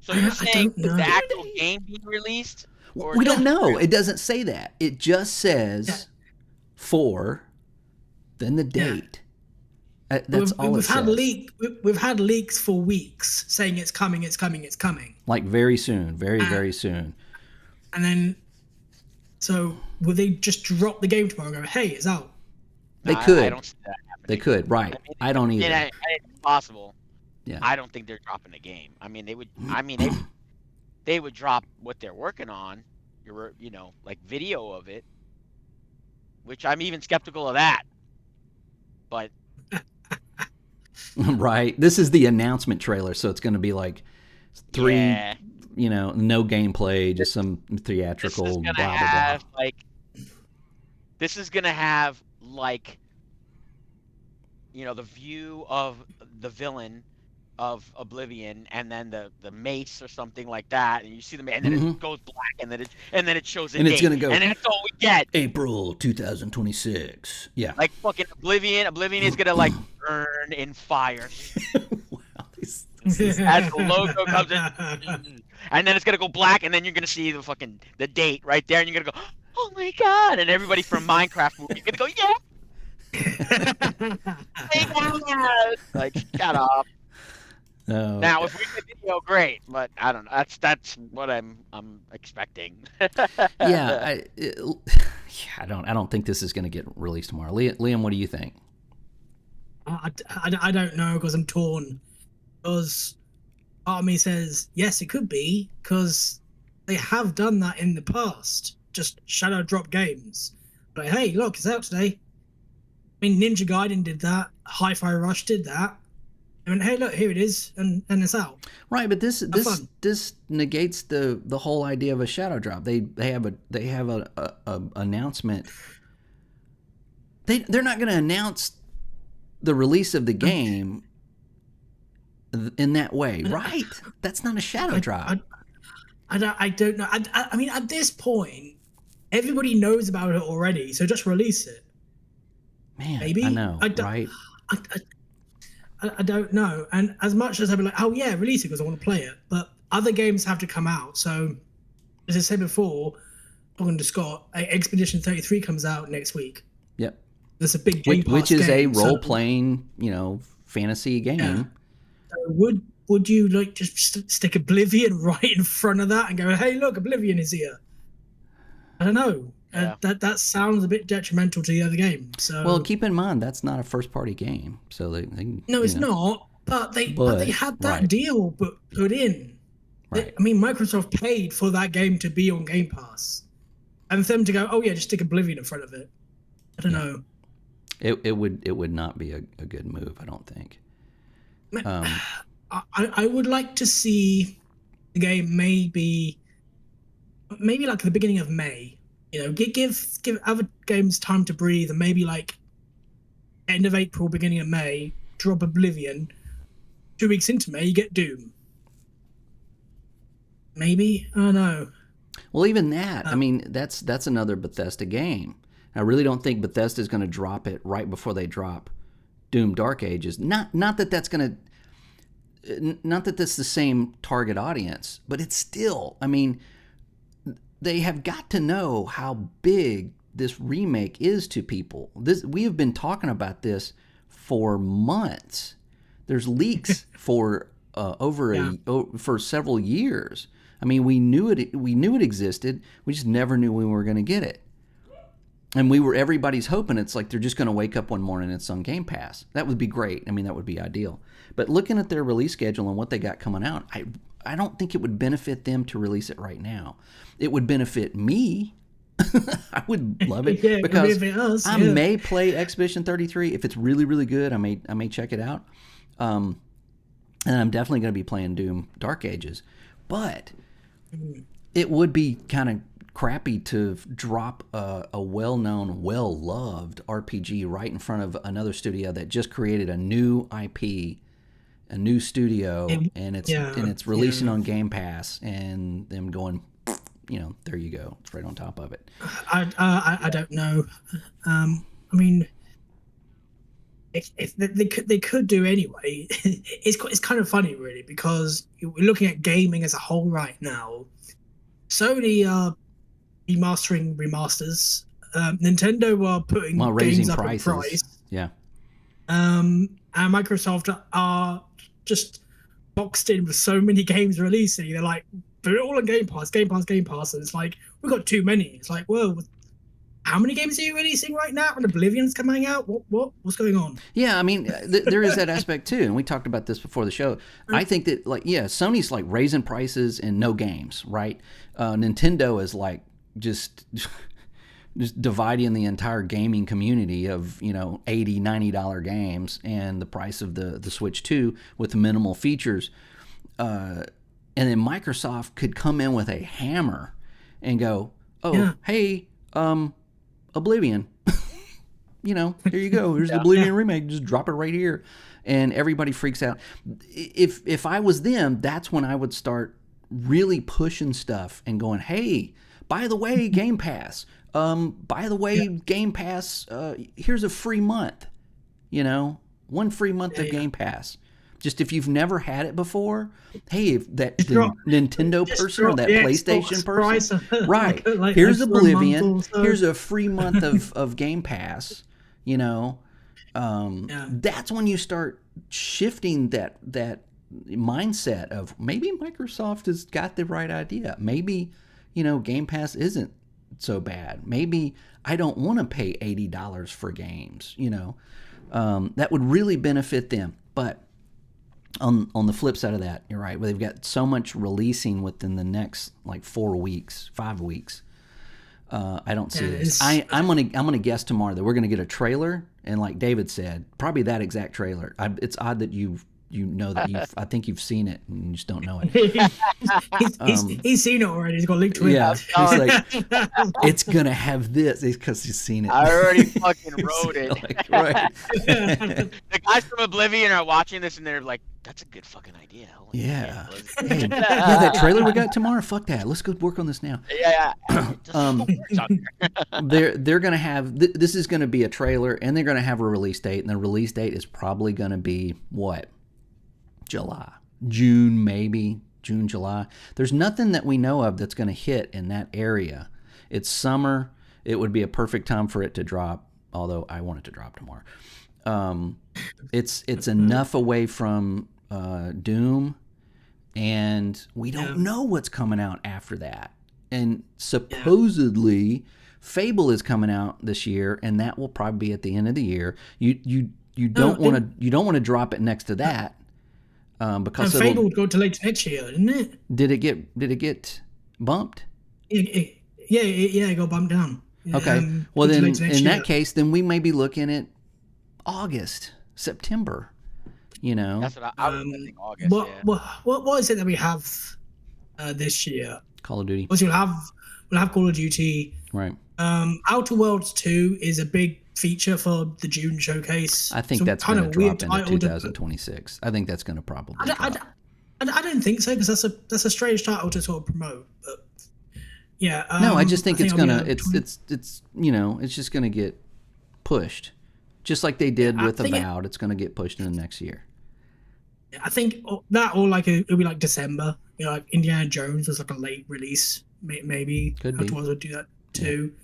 so you're saying the actual game being released?
We don't know. It doesn't say that. It just says 4, then the date. That's all it says.
We've had leaks for weeks saying it's coming, it's coming, it's coming.
Like very soon, very soon.
And then, so will they just drop the game tomorrow and go, hey, it's out?
They could.
I don't see that happening.
They could, right. I don't either.
It's possible.
Yeah.
I don't think they're dropping the game. I mean, they would. They would drop what they're working on, like video of it, which I'm even skeptical of that. But
right, this is the announcement trailer, so it's going to be like 3 no gameplay, just some theatrical blah blah blah.
This is gonna have like, the view of the villain of Oblivion, and then the mace or something like that, and you see and then it goes black, and then it shows a date,
it's gonna go,
and that's all we get.
April 2026. Yeah.
Like fucking Oblivion is gonna like burn in fire.
Wow.
As the logo comes in, and then it's gonna go black, and then you're gonna see the date right there, and you're gonna go, oh my god, and everybody from Minecraft movie gonna go, yeah. Like, shut up.
Oh,
now, if we get video, great, but I don't know. That's what I'm expecting.
I don't think this is going to get released tomorrow. Liam, what do you think?
I don't know, because I'm torn. Because part of me says yes, it could be, because they have done that in the past. Just shadow drop games. But hey, look, it's out today. I mean, Ninja Gaiden did that. Hi-Fi Rush did that. I mean, hey, look, here it is, and it's out.
Right, but this negates the whole idea of a shadow drop. They have a announcement. They're not going to announce the release of the game in that way, right? That's not a shadow drop.
I don't know. I mean, at this point, everybody knows about it already, so just release it.
Man,
maybe.
I know, right?
I don't know. And as much as I'd be like, oh yeah, release it because I want to play it, but other games have to come out. So, as I said before, talking to Scott, Expedition 33 comes out next week.
Yep.
That's a big Game Pass
which is
game,
a role-playing, fantasy game.
Yeah. So would you like just stick Oblivion right in front of that and go, hey, look, Oblivion is here? I don't know. Yeah. That sounds a bit detrimental to the other game. So,
well, keep in mind that's not a first-party game, so they
no, it's not. But they had that deal put in.
Right.
I mean, Microsoft paid for that game to be on Game Pass, and for them to go, oh yeah, just stick Oblivion in front of it. I don't know.
It would not be a good move, I don't think.
I would like to see the game maybe like the beginning of May. Give other games time to breathe, and maybe like end of April, beginning of May, drop Oblivion. 2 weeks into May, you get Doom. Maybe, I don't know.
Well, even that, I mean, that's another Bethesda game. I really don't think Bethesda's going to drop it right before they drop Doom Dark Ages. Not that that's the same target audience, but it's still, I mean, they have got to know how big this remake is to people. We have been talking about this for months. There's leaks for for several years. I mean, we knew it existed. We just never knew when we were going to get it. And everybody's hoping it's like they're just going to wake up one morning and it's on Game Pass. That would be great. I mean, that would be ideal. But looking at their release schedule and what they got coming out, I don't think it would benefit them to release it right now. It would benefit me. I would love it because I may play Expedition 33 if it's really, really good. I may check it out, and I'm definitely going to be playing Doom Dark Ages. But it would be kind of crappy to drop a well-known, well-loved RPG right in front of another studio that just created a new IP. A new studio, and it's releasing on Game Pass, and them going, there you go, it's right on top of it.
I don't know. I mean, if they could do anyway. It's kind of funny, really, because we're looking at gaming as a whole right now. Sony are remastering remasters. Nintendo are putting games up in price.
Yeah.
And Microsoft are just boxed in with so many games releasing. They're like, they're all on Game Pass, and it's like, we've got too many. It's like, whoa, how many games are you releasing right now? And Oblivion's coming out? What's going on?
Yeah, I mean, there is that aspect too, and we talked about this before the show. I think that, Sony's like raising prices and no games, right? Nintendo is like just dividing the entire gaming community of $80, $90 games and the price of the Switch 2 with minimal features. and then Microsoft could come in with a hammer and go, "Oh, hey, Oblivion, here you go. Here's the Oblivion remake. Just drop it right here," and everybody freaks out. If I was them, that's when I would start really pushing stuff and going, "Hey, by the way, Game Pass. Game Pass. Here's a free month. 1 free month of Game Pass. Just if you've never had it before, hey, if the Nintendo person or that PlayStation person, right? Here's Oblivion. Here's a free month of Game Pass. That's when you start shifting that mindset of maybe Microsoft has got the right idea. Maybe Game Pass isn't so bad. Maybe I don't want to pay $80 for games. That would really benefit them. But on the flip side of that, you're right. Well, they've got so much releasing within the next 5 weeks. I don't see it. I'm gonna guess tomorrow that we're gonna get a trailer, and like David said, probably that exact trailer. It's odd that I think you've seen it and you just don't know it.
He's seen it already. He's got linked to it.
Yeah, he's like, it's gonna have this because he's seen it.
I already fucking wrote it.
Right.
The guys from Oblivion are watching this and they're like, "That's a good fucking idea." Holy shit,
that trailer we got tomorrow. Fuck that. Let's go work on this now.
Yeah.
They're gonna have this is gonna be a trailer, and they're gonna have a release date, and the release date is probably gonna be what? June, July. There's nothing that we know of that's going to hit in that area. It's summer. It would be a perfect time for it to drop, although I want it to drop tomorrow. It's enough away from Doom, and we don't know what's coming out after that. And supposedly Fable is coming out this year, and that will probably be at the end of the year. You don't want to drop it next to that. Because
Fable would go to later next year, didn't it?
Did it get bumped?
It got bumped down.
Okay. Well, then in that case, then we may be looking at August, September.
That's what I was thinking. August.
What is it that we have this year?
Call of Duty.
We'll have Call of Duty.
Right.
Outer Worlds 2 is a big feature for the June showcase.
I think that's going to drop into 2026. I think that's going to probably drop.
I don't think so, because that's a strange title to sort of promote. But yeah.
No, I just think it's gonna. It's just gonna get pushed, just like they did with Avowed. It's gonna get pushed into next year.
I think that, or it'll be like December. Like Indiana Jones was like a late release. Maybe
could be.
Outer Worlds would do that too.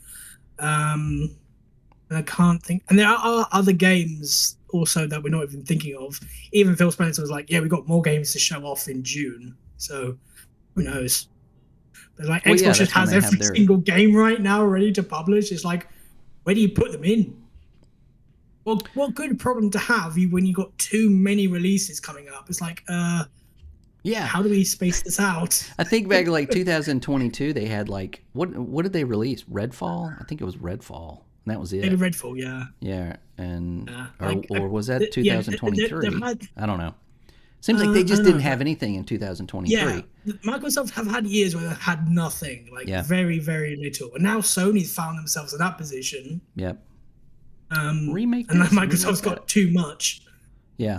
And I can't think. And there are other games also that we're not even thinking of. Even Phil Spencer was like, "Yeah, we got more games to show off in June." So who knows? But Xbox just has every single game right now ready to publish. It's like, where do you put them in? Well, what good problem to have when you got too many releases coming up? It's like, how do we space this out?
I think back 2022, they had what did they release? Redfall? I think it was Redfall. And that was it.
Maybe Redfall, yeah.
Yeah, and or was that 2023? I don't know. Seems like they just didn't have anything in 2023.
Yeah, Microsoft have had years where they've had nothing, very, very little. And now Sony's found themselves in that position.
Yep.
Remake and Microsoft's got too much.
Yeah.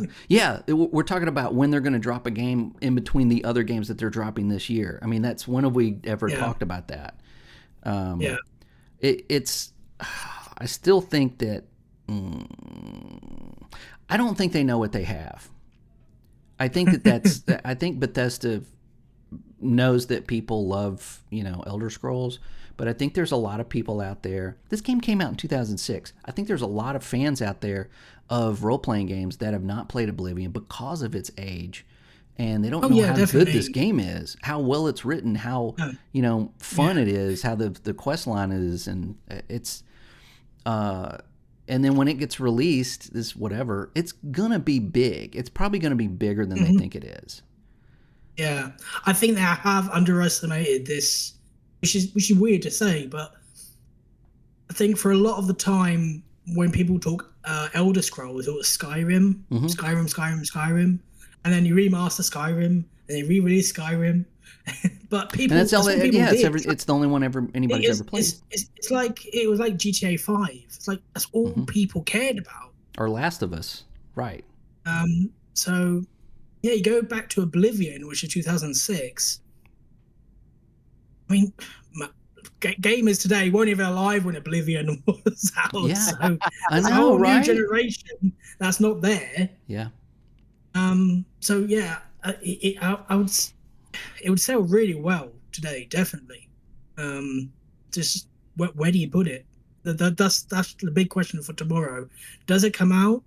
We're talking about when they're going to drop a game in between the other games that they're dropping this year. I mean, that's when have we ever talked about that? It's. I still think that. I don't think they know what they have. I think that's. I think Bethesda knows that people love Elder Scrolls, but I think there's a lot of people out there. This game came out in 2006. I think there's a lot of fans out there of role-playing games that have not played Oblivion because of its age, and they don't know how good this game is, how well it's written, how fun it is, how the quest line is, and it's. And then when it gets released, it's gonna be big. It's probably gonna be bigger than they think it is.
Yeah, I think they have underestimated this, which is weird to say, but I think for a lot of the time when people talk Elder Scrolls, it was Skyrim, Skyrim, and then you remaster Skyrim, and they re-release Skyrim. But people,
and that's all.
People
Yeah,
did.
it's the only one anybody's ever played.
It's like it was like GTA 5. It's like that's all people cared about.
Or Last of Us, right?
So yeah, you go back to Oblivion, which is 2006. I mean, gamers today weren't even alive when Oblivion was out.
Yeah,
so
I know,
a whole
right?
new generation that's not there.
Yeah.
So yeah, it would sell really well today, definitely. Just where do you put it? That's the big question for tomorrow. Does it come out?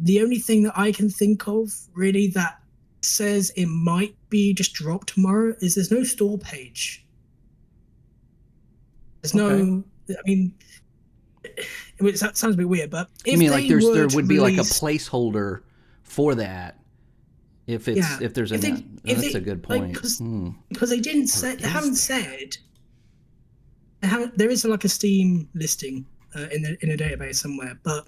The only thing that I can think of really that says it might be just dropped tomorrow is there's no store page. There's no. I mean, that sounds a bit weird, but if
you mean like there would be like a
placeholder
for that? If there's that's a good point.
Because they didn't say, they haven't said. There is like a Steam listing in a database somewhere, but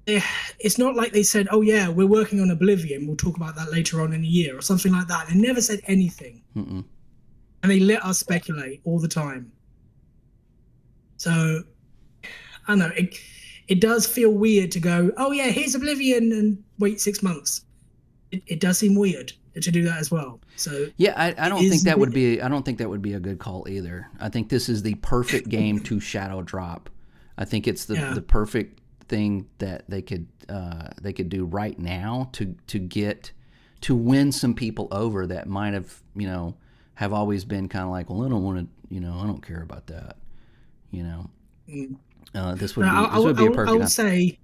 it's not like they said, "Oh yeah, we're working on Oblivion. We'll talk about that later on in the year" or something like that. They never said anything, and they let us speculate all the time. So I don't know. It does feel weird to go, "Oh yeah, here's Oblivion," and wait 6 months. It does seem weird to do that as well. So
yeah, I don't think that would be. I don't think that would be a good call either. I think this is the perfect game to shadow drop. I think it's the perfect thing that they could do right now to win some people over that might have always been kind of like, well, I don't want to, I don't care about that, This would be a perfect.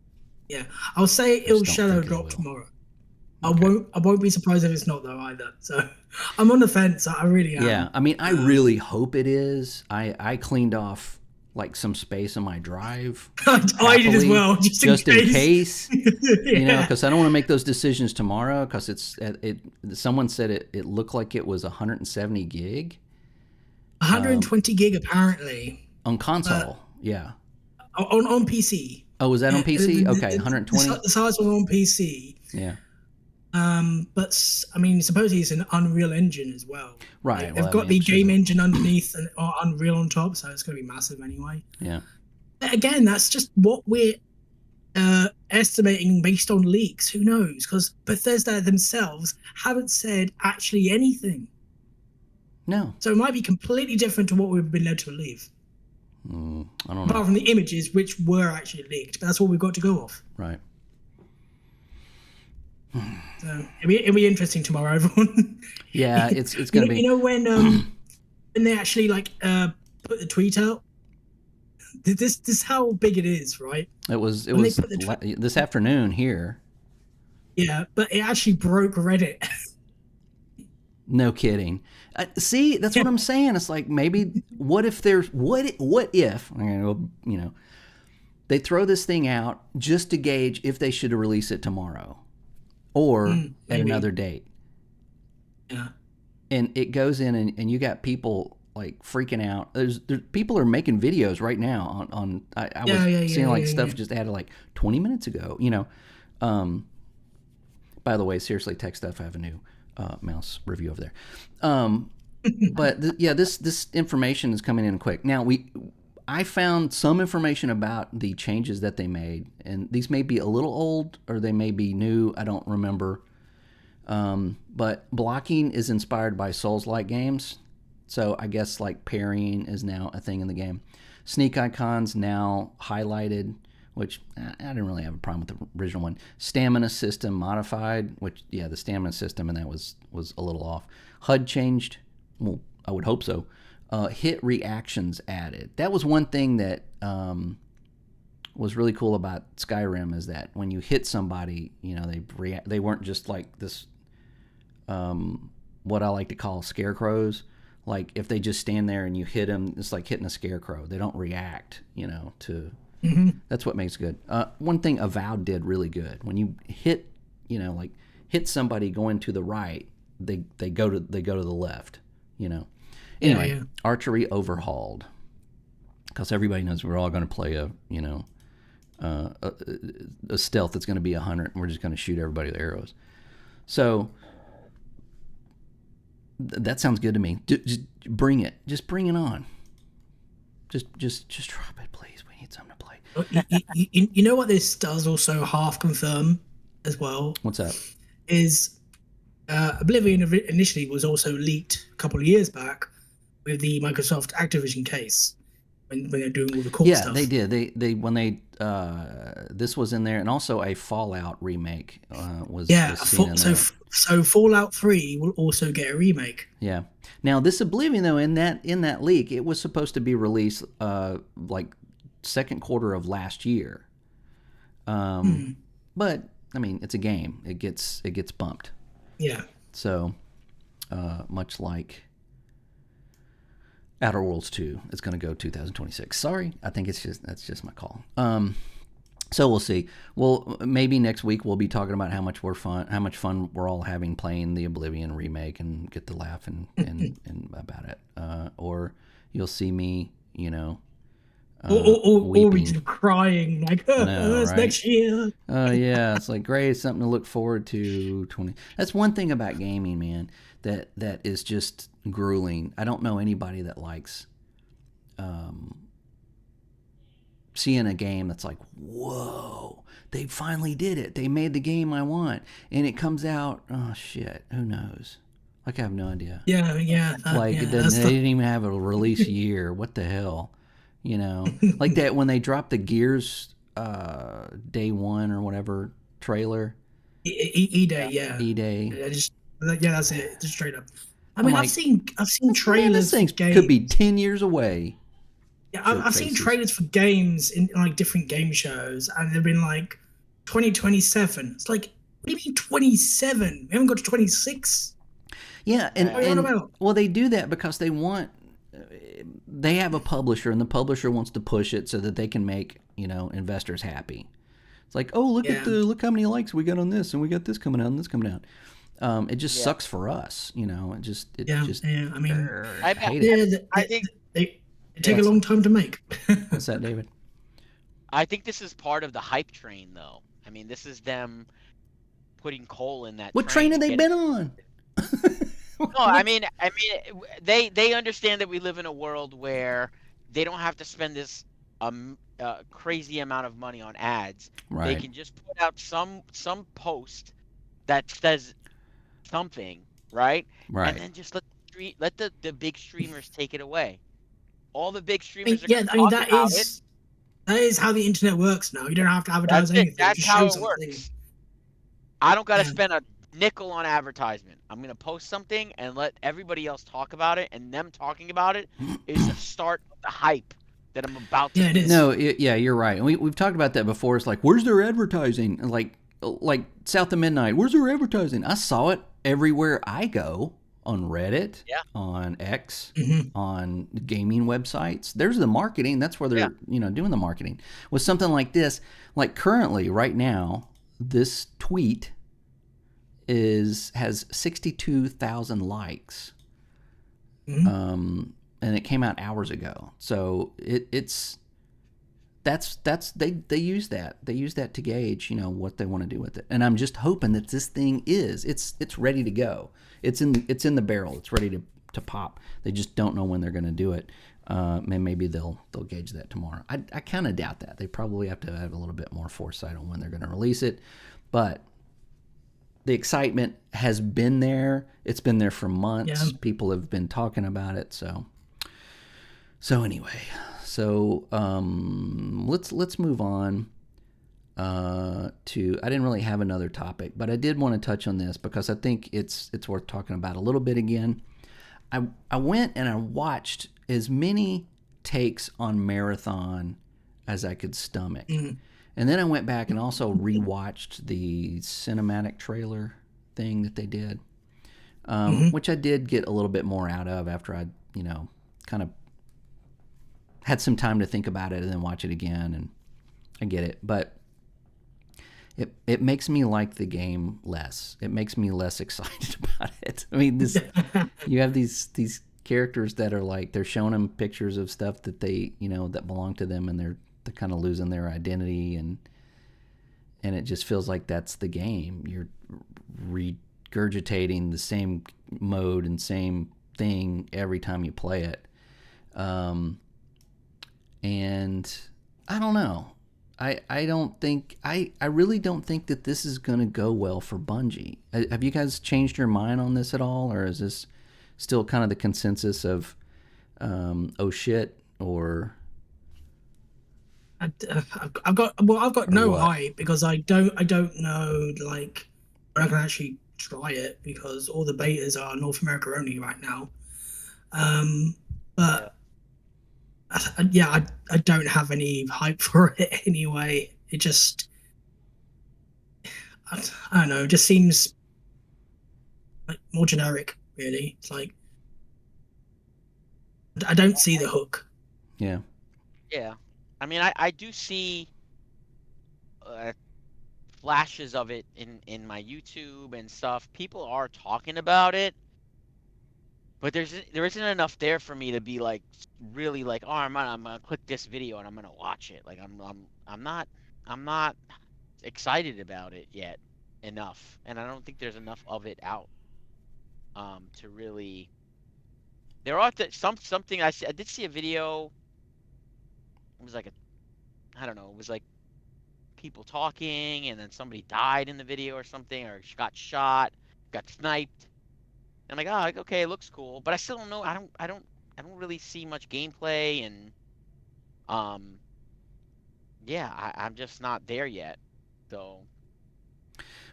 I'll say it'll shadow drop tomorrow. Okay. I won't be surprised if it's not though either. So I'm on the fence. I really am.
Yeah, I mean, I really hope it is. I cleaned off like some space on my drive.
I did as well, just in case.
Because I don't want to make those decisions tomorrow. Because someone said it looked like it was 170 gig.
120 gig apparently
on console. Yeah.
On PC.
Oh, was that on PC? Okay, 120.
The size was on PC.
Yeah.
But I mean, supposedly it's an Unreal Engine as well.
Right.
They've got the game engine underneath and Unreal on top, so it's going to be massive anyway.
Yeah.
Again, that's just what we're estimating based on leaks. Who knows? Because Bethesda themselves haven't said actually anything.
No.
So it might be completely different to what we've been led to believe.
I don't know.
Apart from the images, which were actually leaked, but that's all we've got to go off.
Right.
So it'll be interesting tomorrow, everyone.
Yeah, it's gonna be.
When they actually put the tweet out. This is how big it is, right?
It was this afternoon here.
Yeah, but it actually broke Reddit.
No kidding. See, that's what I'm saying. It's like maybe what if they throw this thing out just to gauge if they should release it tomorrow. Or at another date.
Yeah.
And it goes in and you got people like freaking out. There's people are making videos right now on I was seeing stuff just added like 20 minutes ago, by the way, seriously, tech stuff, I have a new mouse review over there. But this information is coming in quick. Now I found some information about the changes that they made, and these may be a little old or they may be new. I don't remember. But blocking is inspired by Souls-like games. So I guess like parrying is now a thing in the game. Sneak icons now highlighted, which I didn't really have a problem with the original one. Stamina system modified, which, the stamina system, and that was a little off. HUD changed. Well, I would hope so. Hit reactions added. That was one thing that was really cool about Skyrim, is that when you hit somebody, they weren't just like this, what I like to call scarecrows. Like if they just stand there and you hit them, it's like hitting a scarecrow. They don't react, to. Mm-hmm. That's what makes it good. One thing Avowed did really good, when you hit, hit somebody going to the right, they go to the left, Anyway, archery overhauled, because everybody knows we're all going to play a stealth that's going to be 100, and we're just going to shoot everybody with arrows. So that sounds good to me. Just bring it. Just bring it on. Just drop it, please. We need something to play.
You know what this does also half confirm as well?
What's that?
Is Oblivion initially was also leaked a couple of years back with the Microsoft Activision case when they're doing all the cool stuff.
Yeah, they did. They when they this was in there, and also a Fallout remake was seen in there.
So Fallout 3 will also get a remake.
Yeah. Now this Oblivion though, in that leak, it was supposed to be released like second quarter of last year. But I mean, it's a game. It gets bumped.
Yeah.
So much like Outer Worlds 2, it's going to go 2026. Sorry, I think that's just my call. So we'll see. Well, maybe next week we'll be talking about how much fun we're all having playing the Oblivion remake and get to laugh and about it. Or you'll see me,
or we just crying like, it's
right?
next year.
Yeah, it's like great, something to look forward to. That's one thing about gaming, man. That is just grueling. I don't know anybody that likes seeing a game that's like, whoa, they finally did it. They made the game I want, and it comes out. Oh shit, who knows? Like I have no idea.
Yeah.
They didn't even have a release year. What the hell? Like that when they dropped the Gears Day 1 or whatever trailer.
E-Day, yeah.
E-Day.
That's it. Just straight up. I mean, I've seen trailers.
This thing could be 10 years away.
Yeah, I've seen trailers for games in like different game shows, and they've been like 2027. It's like, what do you mean 27? We haven't got to 26.
Yeah, well, they do that because they have a publisher, and the publisher wants to push it so that they can make investors happy. It's like, oh, look how many likes we got on this, and we got this coming out and this coming out. It just sucks for us, I mean,
I hate it. I think they take a long time to make.
What's that, David?
I think this is part of the hype train, though. I mean, this is them putting coal in that.
What train have they been on?
No, I mean, they understand that we live in a world where they don't have to spend this crazy amount of money on ads.
Right.
They can just put out some post that says something, right?
Right.
And then just let the big streamers take it away. All the big streamers are going to talk about it.
That is how the internet works now. You don't have to advertise anything.
That's how it works. I don't got to spend a nickel on advertisement. I'm going to post something and let everybody else talk about it, and them talking about it is the start of the hype that I'm about to do.
No, you're right. And we've talked about that before. It's like, where's their advertising? Like South of Midnight, where's their advertising? I saw it everywhere I go, on Reddit, on X, on gaming websites. There's the marketing. That's where they're doing the marketing. With something like this, like currently, right now, this tweet has 62,000 likes, and it came out hours ago. So they use that to gauge what they want to do with it. And I'm just hoping that this thing it's ready to go. It's in the barrel. It's ready to pop. They just don't know when they're going to do it. And maybe they'll gauge that tomorrow. I kind of doubt that. They probably have to have a little bit more foresight on when they're going to release it. But the excitement has been there. It's been there for months. Yeah. People have been talking about it. So anyway, let's move on to. I didn't really have another topic, but I did want to touch on this because I think it's worth talking about a little bit again. I went and I watched as many takes on Marathon as I could stomach. Mm-hmm. And then I went back and also rewatched the cinematic trailer thing that they did, which I did get a little bit more out of after I, kind of had some time to think about it and then watch it again. And I get it. But it makes me like the game less. It makes me less excited about it. I mean, you have these characters that are like, they're showing them pictures of stuff that they, that belong to them, and they're kind of losing their identity, and it just feels like that's the game. You're regurgitating the same mode and same thing every time you play it. And I don't know. I really don't think that this is going to go well for Bungie. Have you guys changed your mind on this at all, or is this still kind of the consensus of, oh shit, or?
I've got no hype because I don't know like when I can actually try it because all the betas are North America only right now. But yeah, I don't have any hype for it anyway. It just, I don't know, it just seems like more generic, really. It's like, I don't see the hook.
Yeah.
Yeah. I mean, I do see flashes of it in my YouTube and stuff. People are talking about it, but there isn't enough there for me to be like really like, oh, I'm gonna click this video and I'm gonna watch it. Like I'm not excited about it yet enough, and I don't think there's enough of it out to really. There are something I did see a video. It was like I don't know. It was like people talking, and then somebody died in the video or something, or got shot, got sniped. And I'm like, oh, okay, it looks cool, but I still don't know. I don't really see much gameplay, and yeah, I'm just not there yet. So.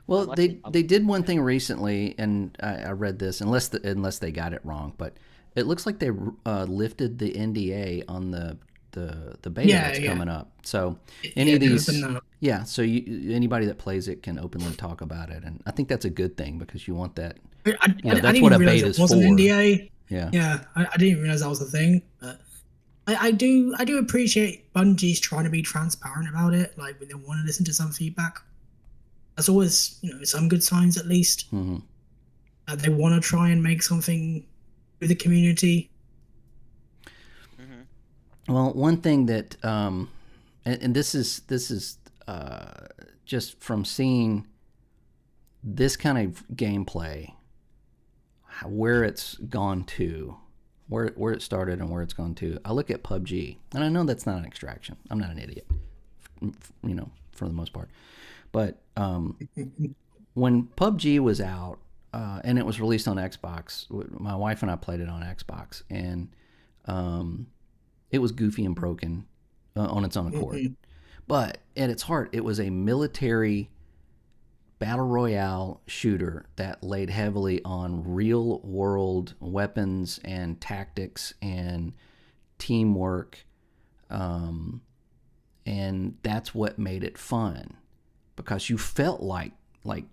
Well, they did one thing recently, and I read this, unless they got it wrong, but it looks like they lifted the NDA on the beta that's coming up. So any of these, so anybody that plays it can openly talk about it, and I think that's a good thing because you want that. That's what a beta is for.
NDA.
Yeah,
I didn't realize that was a thing, but I do appreciate Bungie's trying to be transparent about it. Like when they want to listen to some feedback. That's always, some good signs at least.
Mm-hmm.
They want to try and make something with the community.
Mm-hmm. Well, one thing that, and this is just from seeing this kind of gameplay, where it's gone to, where it started and where it's gone to. I look at PUBG, and I know that's not an extraction. I'm not an idiot, for the most part. But when PUBG was out and it was released on Xbox, my wife and I played it on Xbox, and it was goofy and broken on its own accord. Mm-hmm. But at its heart, it was a military battle royale shooter that laid heavily on real world weapons and tactics and teamwork, and that's what made it fun. Because you felt like I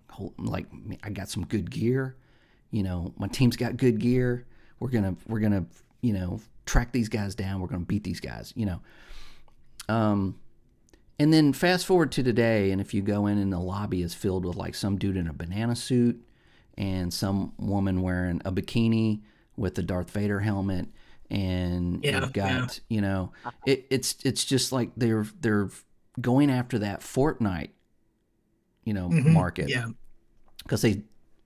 got some good gear, my team's got good gear. We're gonna track these guys down. We're gonna beat these guys, And then fast forward to today, and if you go in and the lobby is filled with like some dude in a banana suit and some woman wearing a bikini with the Darth Vader helmet, and you've got it's just like they're going after that Fortnite. Market, because they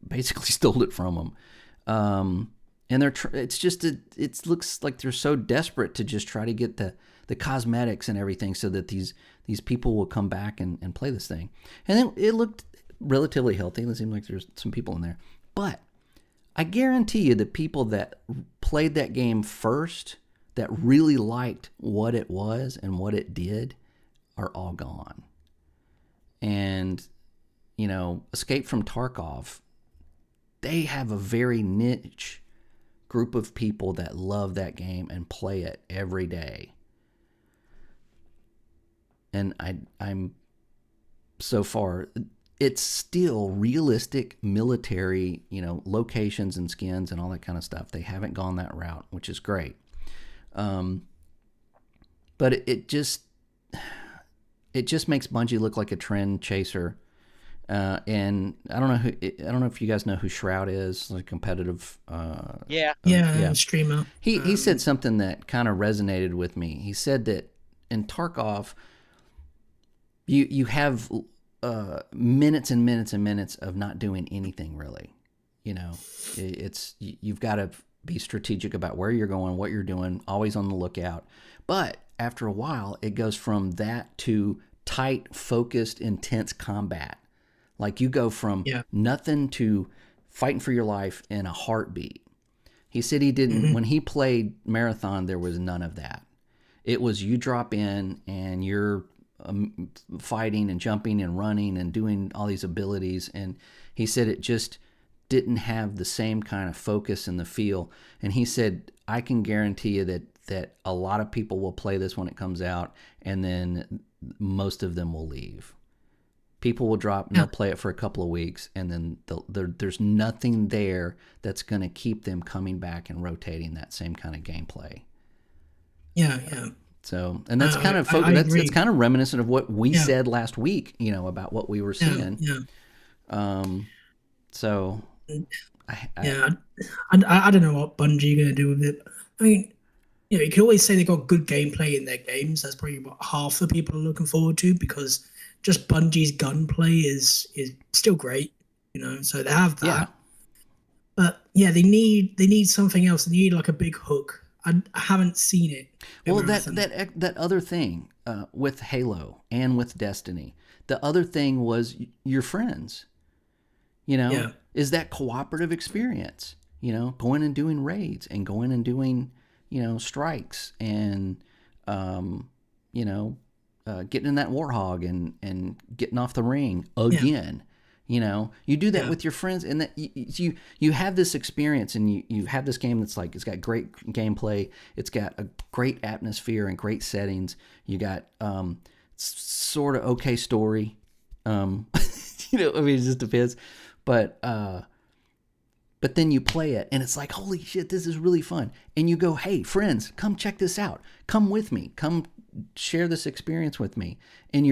basically stole it from them, and it looks like they're so desperate to just try to get the cosmetics and everything so that these people will come back and play this thing. And then it looked relatively healthy. It seemed like there's some people in there, but I guarantee you the people that played that game first, that really liked what it was and what it did, are all gone. And Escape from Tarkov, they have a very niche group of people that love that game and play it every day. And I'm so far, it's still realistic military, locations and skins and all that kind of stuff. They haven't gone that route, which is great. But it just makes Bungie look like a trend chaser. And I don't know if you guys know who Shroud is, like competitive.
Streamer.
He said something that kind of resonated with me. He said that in Tarkov, you have minutes and minutes and minutes of not doing anything really. you've got to be strategic about where you're going, what you're doing, always on the lookout. But after a while, it goes from that to tight, focused, intense combat. Like you go from nothing to fighting for your life in a heartbeat. He said he didn't, when he played Marathon, there was none of that. It was you drop in and you're fighting and jumping and running and doing all these abilities. And he said it just didn't have the same kind of focus and the feel. And he said, I can guarantee you that a lot of people will play this when it comes out, and then most of them will leave. People will drop and they'll play it for a couple of weeks, and then there's nothing there that's going to keep them coming back and rotating that same kind of gameplay.
Yeah.
So, and that's kind of that's kind of reminiscent of what we said last week, about what we were seeing. So,
I don't know what Bungie are going to do with it. I mean, you can always say they got good gameplay in their games. That's probably what half the people are looking forward to, because just Bungie's gunplay is still great, So they have that. Yeah. But they need something else. They need like a big hook. I haven't seen it.
Well, that other thing with Halo and with Destiny, the other thing was your friends. Is that cooperative experience? Going and doing raids and going and doing strikes and getting in that warthog and getting off the ring again. You do that with your friends, and that you have this experience, and you have this game that's like, it's got great gameplay, it's got a great atmosphere and great settings. You got sort of okay story. It just depends, but then you play it and it's like, holy shit, this is really fun. And you go, hey friends, come check this out. Come with me. Come share this experience with me in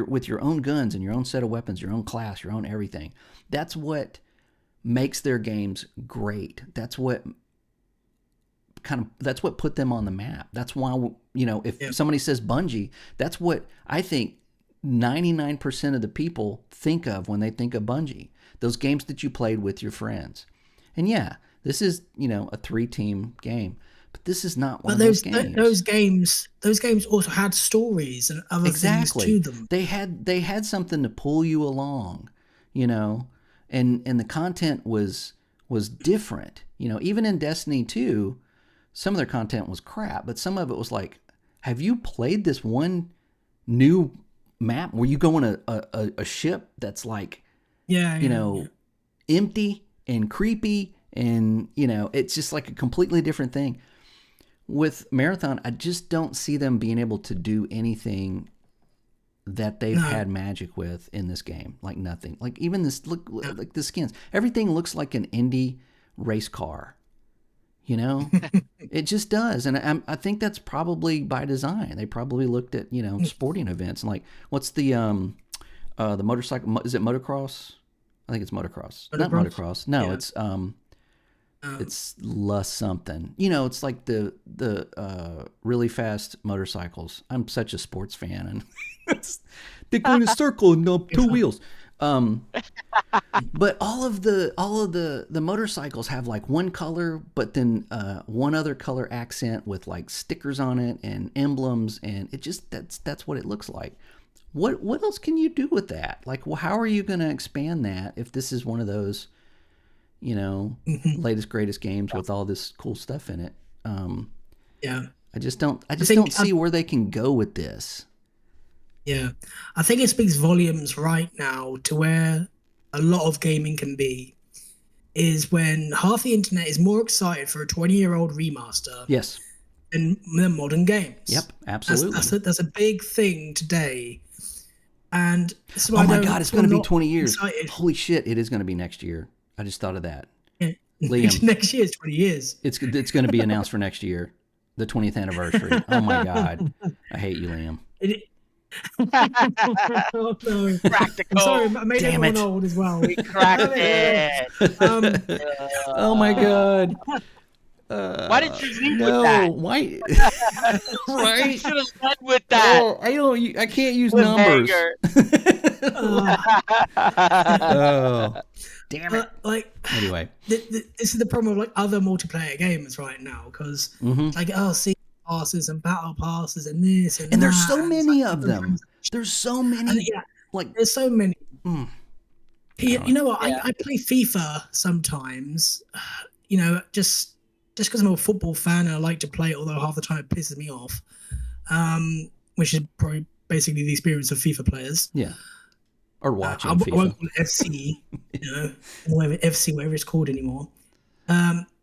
with your own guns and your own set of weapons, your own class, your own everything. That's what makes their games great. That's what put them on the map. That's why, if somebody says Bungie, that's what I think 99% of the people think of when they think of Bungie. Those games that you played with your friends. And this is, a 3-team game. But this is not one of those games. Those games also had stories and other things to them. They had something to pull you along, and the content was different. Even in Destiny 2, some of their content was crap, but some of it was like, have you played this one new map where you go on a ship that's like, empty and creepy, and it's just like a completely different thing. With Marathon, I just don't see them being able to do anything that they've had magic with in this game. Like nothing. Like even like the skins. Everything looks like an indie race car. It just does. And I think that's probably by design. They probably looked at, sporting events and like, what's the motorcycle? Is it motocross? I think it's motocross. Not motocross. No, it's less something. It's like the really fast motorcycles. I'm such a sports fan, and they go in a circle and go two wheels. But all of the motorcycles have like one color, but then one other color accent with like stickers on it and emblems, and it just that's what it looks like. What else can you do with that? Like, well, how are you going to expand that if this is one of those, latest greatest games with all this cool stuff in it? I just don't see where they can go with this.
Yeah, I think it speaks volumes right now to where a lot of gaming can be, is when half the internet is more excited for a 20-year-old remaster.
Yes.
Than modern games.
Yep, absolutely.
That's a big thing today. And
oh my God, it's going to be 20 years. Excited. Holy shit, it is going to be next year. I just thought of that.
Yeah. Liam, next year is 20 years.
It's going to be announced for next year, the 20th anniversary. Oh my God, I hate you, Liam.
Oh, no.
Practical.
I'm sorry, I made everyone old as well.
We cracked it.
Oh my God.
Why didn't you lead
no,
with that?
why?
Right? You should have led with that.
Oh, I can't use numbers. Oh, damn it. Anyway,
this is the problem with other multiplayer games right now, because season passes and battle passes and this and
there's
that,
so many of them. There's so many.
There's so many. You know what?
Yeah.
I play FIFA sometimes. Just because I'm a football fan and I like to play it, although half the time it pisses me off. Which is probably basically the experience of FIFA players.
Yeah. Or watching
I
FIFA.
won't call it FC, whatever it's called anymore.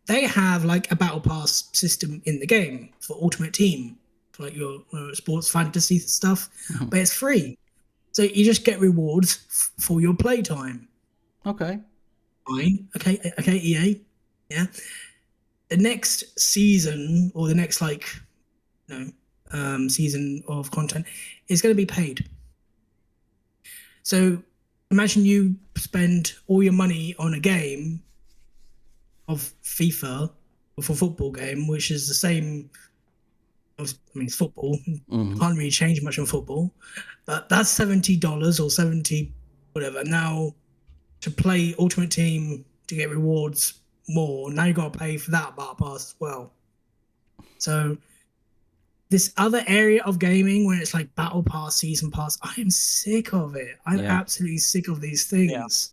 They have a battle pass system in the game for Ultimate Team, for your sports fantasy stuff, but it's free. So you just get rewards for your playtime.
Okay.
Fine. Okay, EA. Yeah. The next season, or the next season of content, is going to be paid. So imagine you spend all your money on a game of FIFA for a football game, which is the same. I mean, it's football. Can't really change much on football, but that's $70 or 70 whatever. Now, to play Ultimate Team to get rewards more, now you got to pay for that battle pass as well. So this other area of gaming where it's like battle pass, season pass, I am sick of it. I'm absolutely sick of these things.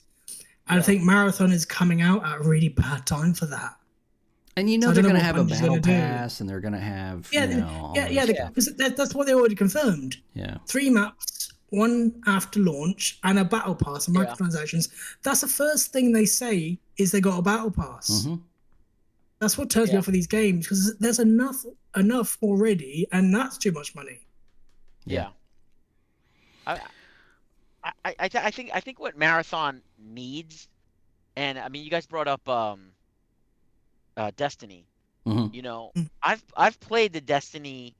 And I think Marathon is coming out at a really bad time for that.
And they're going to have a battle pass, and they're going to have
because that's what they already confirmed.
Yeah,
3 maps, 1 after launch, and a battle pass and microtransactions. That's the first thing they say is they got a battle pass. That's what turns me off of these games, because there's enough already, and that's too much money.
Yeah. I think what Marathon needs, and I mean, you guys brought up Destiny. I've played the Destiny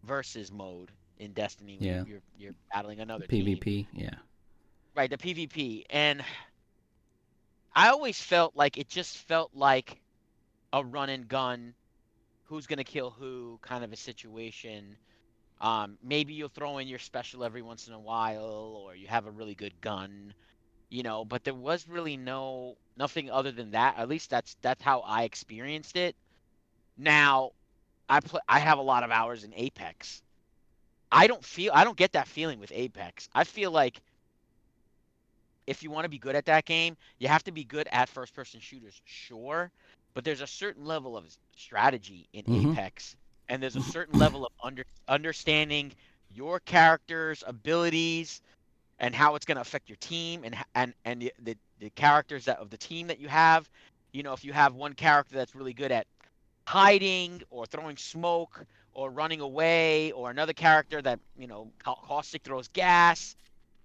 versus mode in Destiny. You're battling another
PvP.
Team.
Yeah.
Right, the PvP, and I always felt like it just felt like a run and gun, who's gonna kill who kind of a situation. Maybe you'll throw in your special every once in a while, or you have a really good gun, but there was really nothing other than that. At least that's how I experienced it. Now, I have a lot of hours in Apex. I don't get that feeling with Apex. I feel like if you want to be good at that game, you have to be good at first-person shooters, sure, but there's a certain level of strategy in Apex, and there's a certain level of understanding your character's abilities and how it's going to affect your team, and the characters of the team that you have. If you have one character that's really good at hiding or throwing smoke or running away, or another character that caustic throws gas,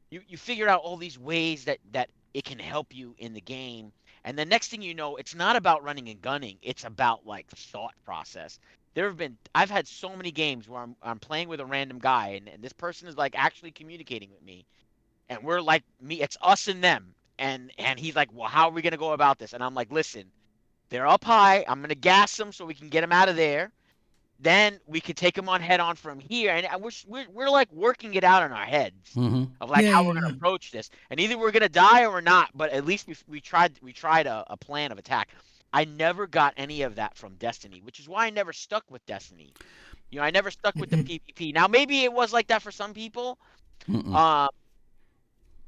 you figure out all these ways that it can help you in the game. And the next thing you know, it's not about running and gunning, it's about thought process. I've had so many games where I'm playing with a random guy, and this person is actually communicating with me, and we're it's us and them, and he's like, well, how are we gonna go about this? And I'm like, listen, they're up high, I'm gonna gas them so we can get them out of there. Then we could take them on head on from here, and we're working it out in our heads of how we're gonna approach this, and either we're gonna die or we're not. But at least we tried a plan of attack. I never got any of that from Destiny, which is why I never stuck with Destiny. I never stuck with the PvP. Now maybe it was like that for some people,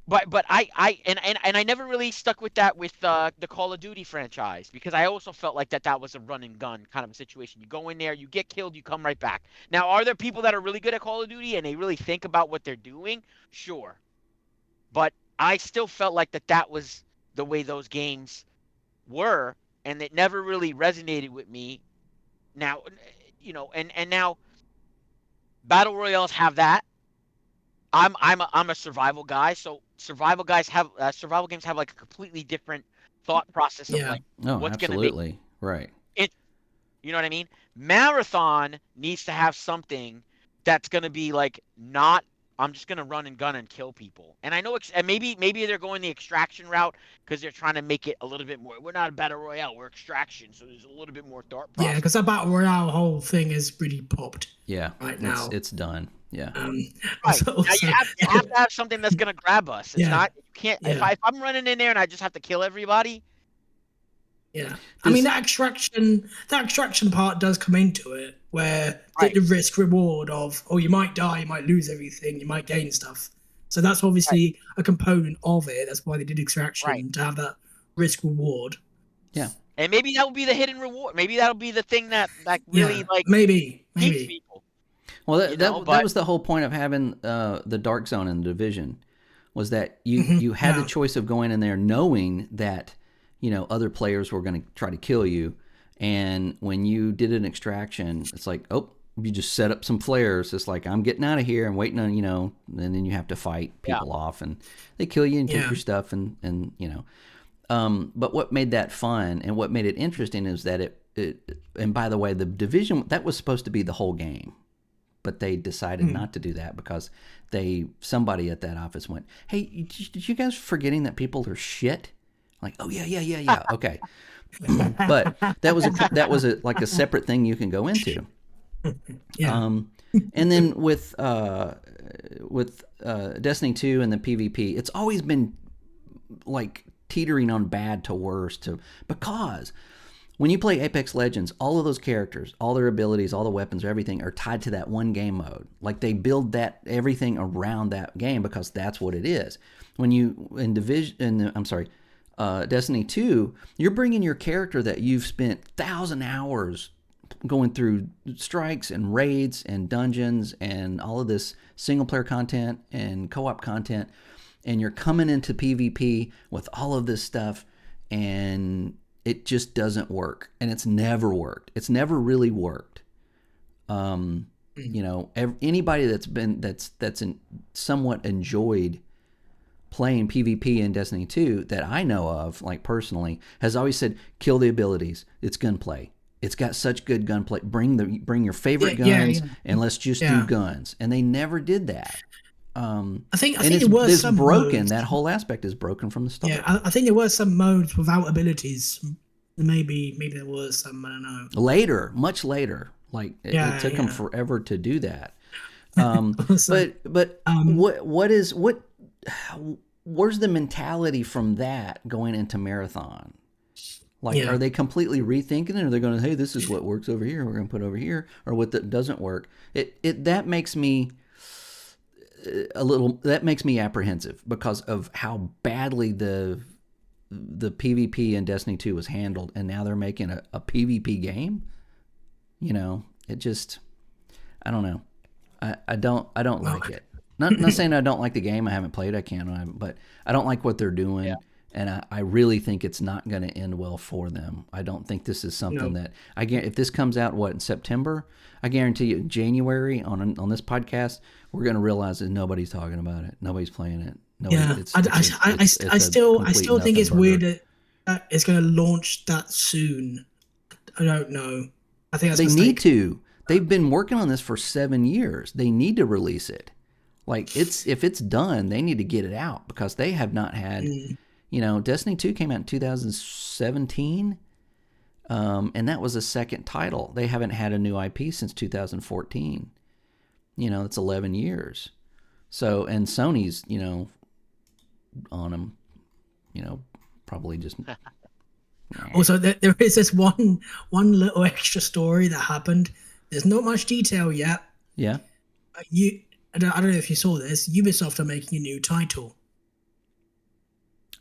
but I never really stuck with that with the Call of Duty franchise, because I also felt like that was a run and gun kind of a situation. You go in there, you get killed, you come right back. Now, are there people that are really good at Call of Duty and they really think about what they're doing? Sure. But I still felt like that was the way those games were, and it never really resonated with me. Now, and now Battle Royales have that. I'm a survival guy, so survival games have a completely different thought process of what's going to make
right.
it. You know what I mean? Marathon needs to have something that's going to be not I'm just gonna run and gun and kill people. And I know, and maybe they're going the extraction route because they're trying to make it a little bit more. We're not a battle royale, we're extraction, so there's a little bit more thought process.
Yeah, because that battle royale whole thing is really popped.
Yeah,
right now
it's done. Yeah.
Right. Now you have to have something that's gonna grab us. It's not, you can't. If I'm running in there and I just have to kill everybody.
Yeah, I mean that extraction part does come into it, where the risk reward of, you might die, you might lose everything, you might gain stuff. So that's obviously a component of it. That's why they did extraction, to have that risk reward.
Yeah,
and maybe that will be the hidden reward. Maybe that'll be the thing that really
maybe
people.
Well, that was the whole point of having the Dark Zone in the Division, was that you had the choice of going in there knowing that other players were going to try to kill you, and when you did an extraction, it's like, you just set up some flares. It's like, I'm getting out of here and waiting on and then you have to fight people off, and they kill you and take your stuff, and but what made that fun and what made it interesting is that it and by the way, the Division, that was supposed to be the whole game. But they decided not to do that because somebody at that office went, "Hey, did you guys forgetting that people are shit?" Like, "Oh yeah, okay." But that was like a separate thing you can go into.
Yeah.
And then with Destiny 2 and the PvP, it's always been like teetering on bad to worse because when you play Apex Legends, all of those characters, all their abilities, all the weapons, everything are tied to that one game mode. Like they build everything around that game because that's what it is. When you Destiny 2, you're bringing your character that you've spent 1,000 hours going through strikes and raids and dungeons and all of this single player content and co-op content, and you're coming into PvP with all of this stuff, and it just doesn't work, and it's never worked. It's never really worked. Anybody that's somewhat enjoyed playing PvP in Destiny 2 that I know of, like personally, has always said, kill the abilities. It's gunplay. It's got such good gunplay. Bring your favorite guns and let's just do guns. And they never did that.
I think there were some
broken.
modes.
That whole aspect is broken from the start.
Yeah, I think there were some modes without abilities. Maybe there was some. I don't know.
Later, much later. Like it took them forever to do that. Where's the mentality from that going into Marathon? Like, are they completely rethinking it? Or are they going, hey, this is what works over here, we're going to put over here, or what that doesn't work? That makes me apprehensive because of how badly the PvP in Destiny 2 was handled, and now they're making a PvP game. It just, I don't know. I don't like it. Not saying I don't like the game. I haven't played. I can't. But I don't like what they're doing. Yeah. And I really think it's not going to end well for them. I don't think this is something that if this comes out in September, I guarantee you January on this podcast, we're going to realize that nobody's talking about it. Nobody's playing it.
I still think it's weird that it's going to launch that soon. I don't know. I think that's
they need to. They've been working on this for 7 years. They need to release it. Like if it's done, they need to get it out because they have not had. Destiny 2 came out in 2017, and that was a second title. They haven't had a new IP since 2014. It's 11 years. So, and Sony's, on them, probably just.
Also, there is this one little extra story that happened. There's not much detail yet.
Yeah.
I don't know if you saw this. Ubisoft are making a new title.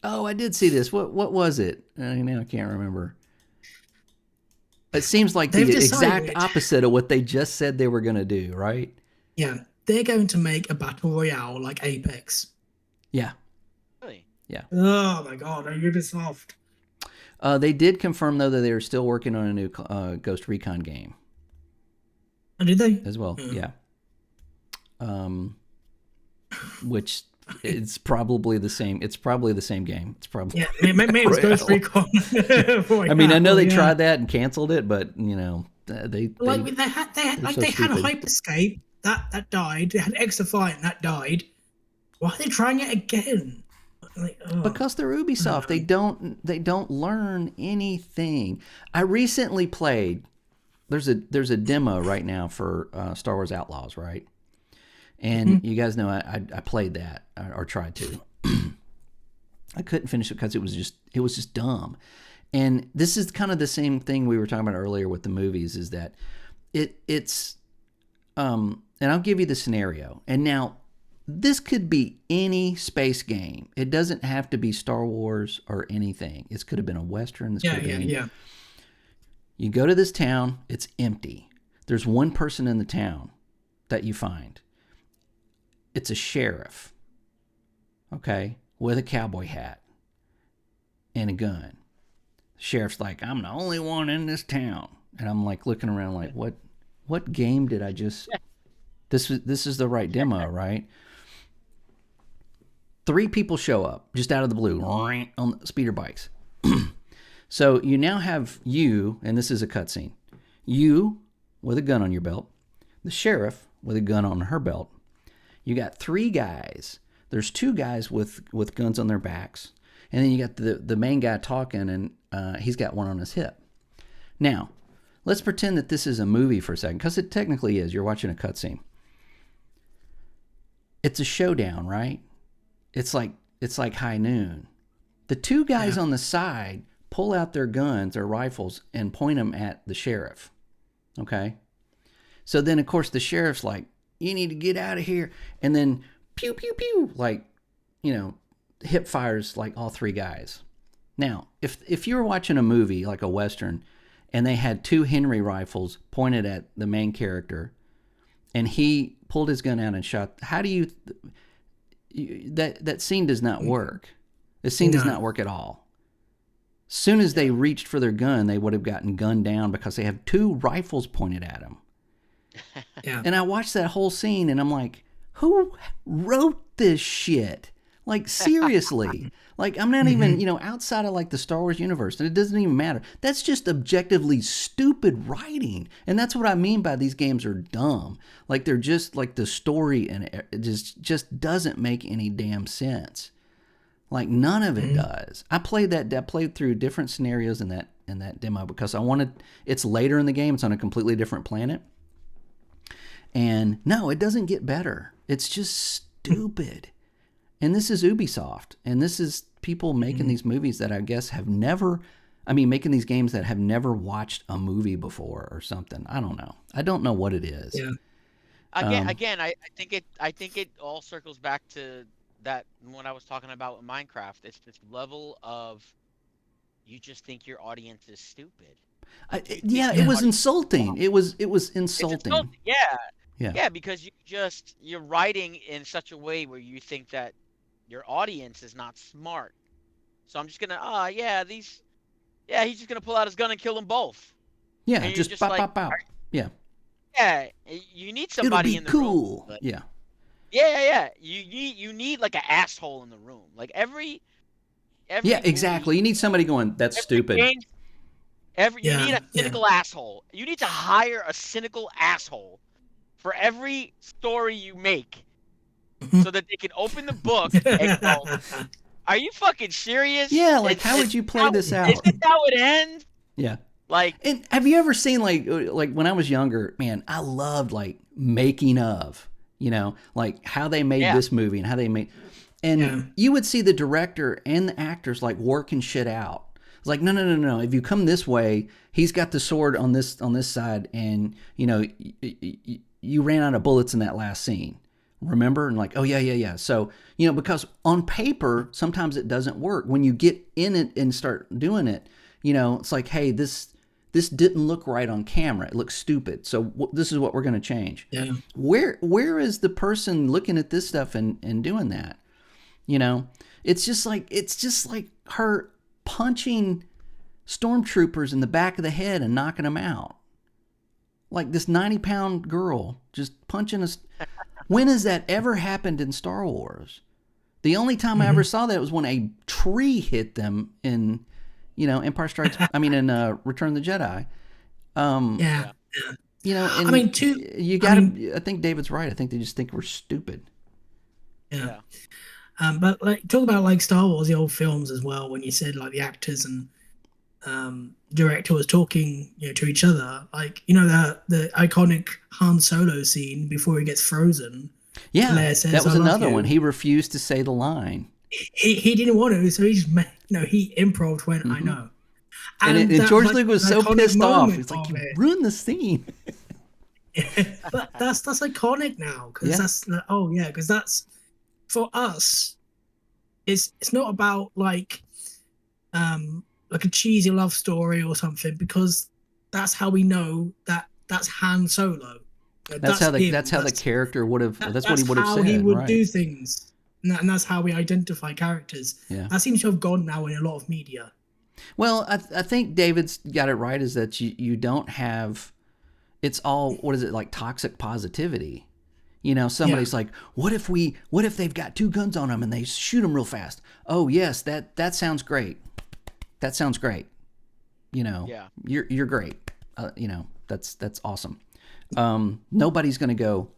Oh, I did see this. What was it? I can't remember. It seems like the exact opposite of what they just said they were going to do, right?
Yeah. They're going to make a battle royale like Apex.
Yeah.
Really?
Yeah. Oh, my God. Ubisoft.
They did confirm, though, that they were still working on a new Ghost Recon game.
Oh, did they?
As well, yeah. Which... It's probably the same. It's probably the same game. It's probably
maybe it's Ghost Recon.
I mean, I know they tried that and canceled it, but they had
Hyperscape. that died. They had extra fight and that died. Why are they trying it again? Like,
because they're Ubisoft. They don't learn anything. I recently played. There's a demo right now for Star Wars Outlaws, right? And you guys know I played that or tried to. I couldn't finish it because it was just dumb. And this is kind of the same thing we were talking about earlier with the movies, is that it's and I'll give you the scenario. And now this could be any space game. It doesn't have to be Star Wars or anything. It could have been a Western.
Yeah.
You go to this town, it's empty. There's one person in the town that you find. It's a sheriff, okay, with a cowboy hat and a gun. The sheriff's like, I'm the only one in this town. And I'm like looking around like, what game did I just... This is the right demo, right? 3 people show up just out of the blue on speeder bikes. So you now have you, and this is a cutscene, you with a gun on your belt, the sheriff with a gun on her belt. You got 3 guys. There's 2 guys with guns on their backs. And then you got the main guy talking, and he's got one on his hip. Now, let's pretend that this is a movie for a second, because it technically is. You're watching a cutscene. It's a showdown, right? It's like high noon. The 2 guys on the side pull out their guns or rifles and point them at the sheriff. Okay? So then, of course, the sheriff's like, you need to get out of here. And then, pew, pew, pew, like, hip fires like all 3 guys. Now, if you were watching a movie like a Western and they had 2 Henry rifles pointed at the main character and he pulled his gun out and shot, how do you that scene does not work. The scene does not work at all. As soon as they reached for their gun, they would have gotten gunned down because they have 2 rifles pointed at them. Yeah. And I watched that whole scene and I'm like, who wrote this shit? Like, seriously. Like, I'm not even, outside of like the Star Wars universe, and it doesn't even matter. That's just objectively stupid writing. And that's what I mean by these games are dumb. Like, they're just like the story and it just doesn't make any damn sense. Like, none of it does. I played through different scenarios in that demo because it's later in the game. It's on a completely different planet. And no, it doesn't get better. It's just stupid. And this is Ubisoft. And this is people making these movies that I guess making these games that have never watched a movie before or something. I don't know. I don't know what it is.
Yeah.
Again, I think it all circles back to that when I was talking about with Minecraft. It's this level of you just think your audience is stupid.
It was insulting. It was insulting.
Yeah, because you're writing in such a way where you think that your audience is not smart. So I'm just gonna, he's just gonna pull out his gun and kill them both.
Yeah, just pop, pop, pop. Yeah.
Yeah, you need somebody in the
cool.
room.
Yeah.
Yeah. You need like an asshole in the room. Like every
exactly. You need somebody going, that's stupid.
You need a cynical asshole. You need to hire a cynical asshole for every story you make, so that they can open the book and go, are you fucking serious?
Yeah, like how would you play this out?
Is this how it ends?
Yeah.
Like,
and have you ever seen like when I was younger, man, I loved like making of, like how they made this movie and how they made, and you would see the director and the actors like working shit out. It's like, no. If you come this way, he's got the sword on this side, and you ran out of bullets in that last scene. Remember? And like, oh yeah. So, because on paper, sometimes it doesn't work. When you get in it and start doing it, it's like, hey, this didn't look right on camera. It looks stupid. So this is what we're going to change. Yeah. Where is the person looking at this stuff and doing that? It's just like her punching stormtroopers in the back of the head and knocking them out. Like this 90-pound girl just punching us. When has that ever happened in Star Wars? The only time I ever saw that was when a tree hit them in, Empire Strikes. in Return of the Jedi. You know, and
I mean,
you got to. I think David's right. I think they just think we're stupid.
Yeah. But like, talk about like Star Wars, the old films as well. When you said like the actors and director was talking, to each other, like the iconic Han Solo scene before he gets frozen.
Yeah, says, that was another one. He refused to say the line.
He didn't want to, so he just he improv when I know.
And George Lucas was so pissed off. He's like, "You ruined the scene."
But that's iconic now, because because that's for us. It's not about like a cheesy love story or something, because that's how we know that's Han Solo.
That's how the character would have. That's what he would have said.
How he would
right.
do things, and that's how we identify characters.
Yeah.
That seems to have gone now in a lot of media.
Well, I think David's got it right. Is that you don't have. It's all, what is it, like toxic positivity. Somebody's like, what if they've got two guns on them and they shoot them real fast? Oh yes, that sounds great. That sounds great. You're great. That's awesome. Nobody's gonna go,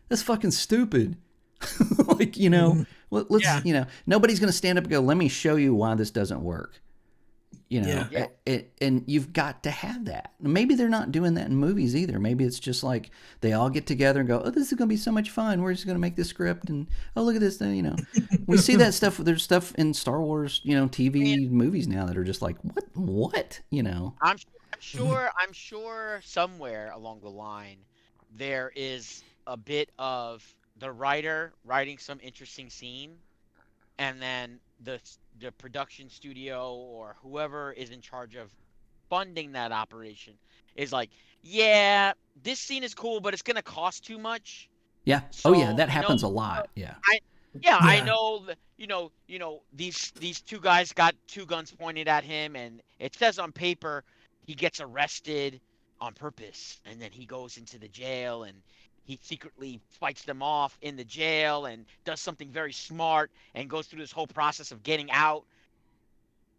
that's fucking stupid. Nobody's gonna stand up and go, let me show you why this doesn't work. And you've got to have that. Maybe they're not doing that in movies either. Maybe it's just like they all get together and go, oh, this is going to be so much fun. We're just going to make this script, and oh, look at this. We see that stuff. There's stuff in Star Wars, TV movies now that are just like, what?
I'm sure somewhere along the line there is a bit of the writer writing some interesting scene, and then the production studio or whoever is in charge of funding that operation is like, yeah, this scene is cool, but it's going to cost too much.
Yeah. So, that happens a lot. Yeah.
I know that, these two guys got two guns pointed at him, and it says on paper he gets arrested on purpose, and then he goes into the jail, and he secretly fights them off in the jail and does something very smart and goes through this whole process of getting out.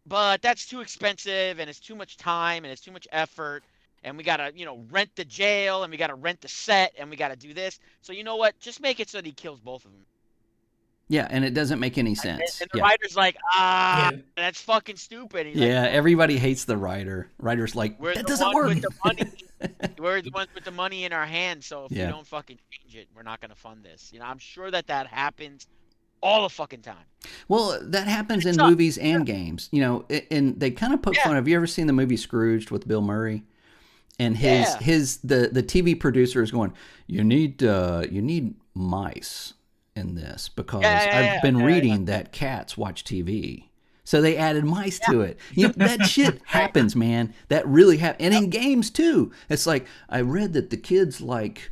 But that's too expensive, and it's too much time, and it's too much effort. And we got to, rent the jail, and we got to rent the set, and we got to do this. So you know what? Just make it so that he kills both of them.
Yeah, and it doesn't make any sense.
And the writer's like, that's fucking stupid. He's like,
everybody hates the writer. Writer's like, that doesn't work.
We're the ones with the money in our hands, so if you don't fucking change it, we're not going to fund this. I'm sure that happens all the fucking time.
Well, that happens in movies and games. And they kind of poke fun. Have you ever seen the movie Scrooged with Bill Murray? And the TV producer is going, you need mice in this, because I've been reading that cats watch TV. So they added mice to it. That shit happens, man. That really happens. And in games too. It's like, I read that the kids like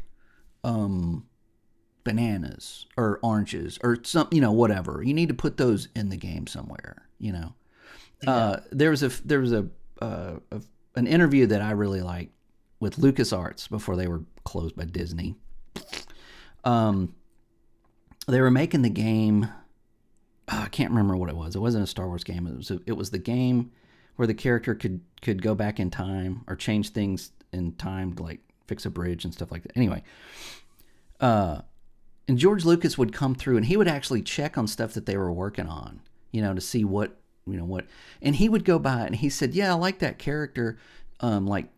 bananas or oranges or some, whatever. You need to put those in the game somewhere, There was an interview that I really liked with LucasArts before they were closed by Disney. They were making the game. I can't remember what it was. It wasn't a Star Wars game. It was the game where the character could go back in time or change things in time to like fix a bridge and stuff like that. Anyway, and George Lucas would come through and he would actually check on stuff that they were working on, to see what. And he would go by and he said, yeah, I like that character, like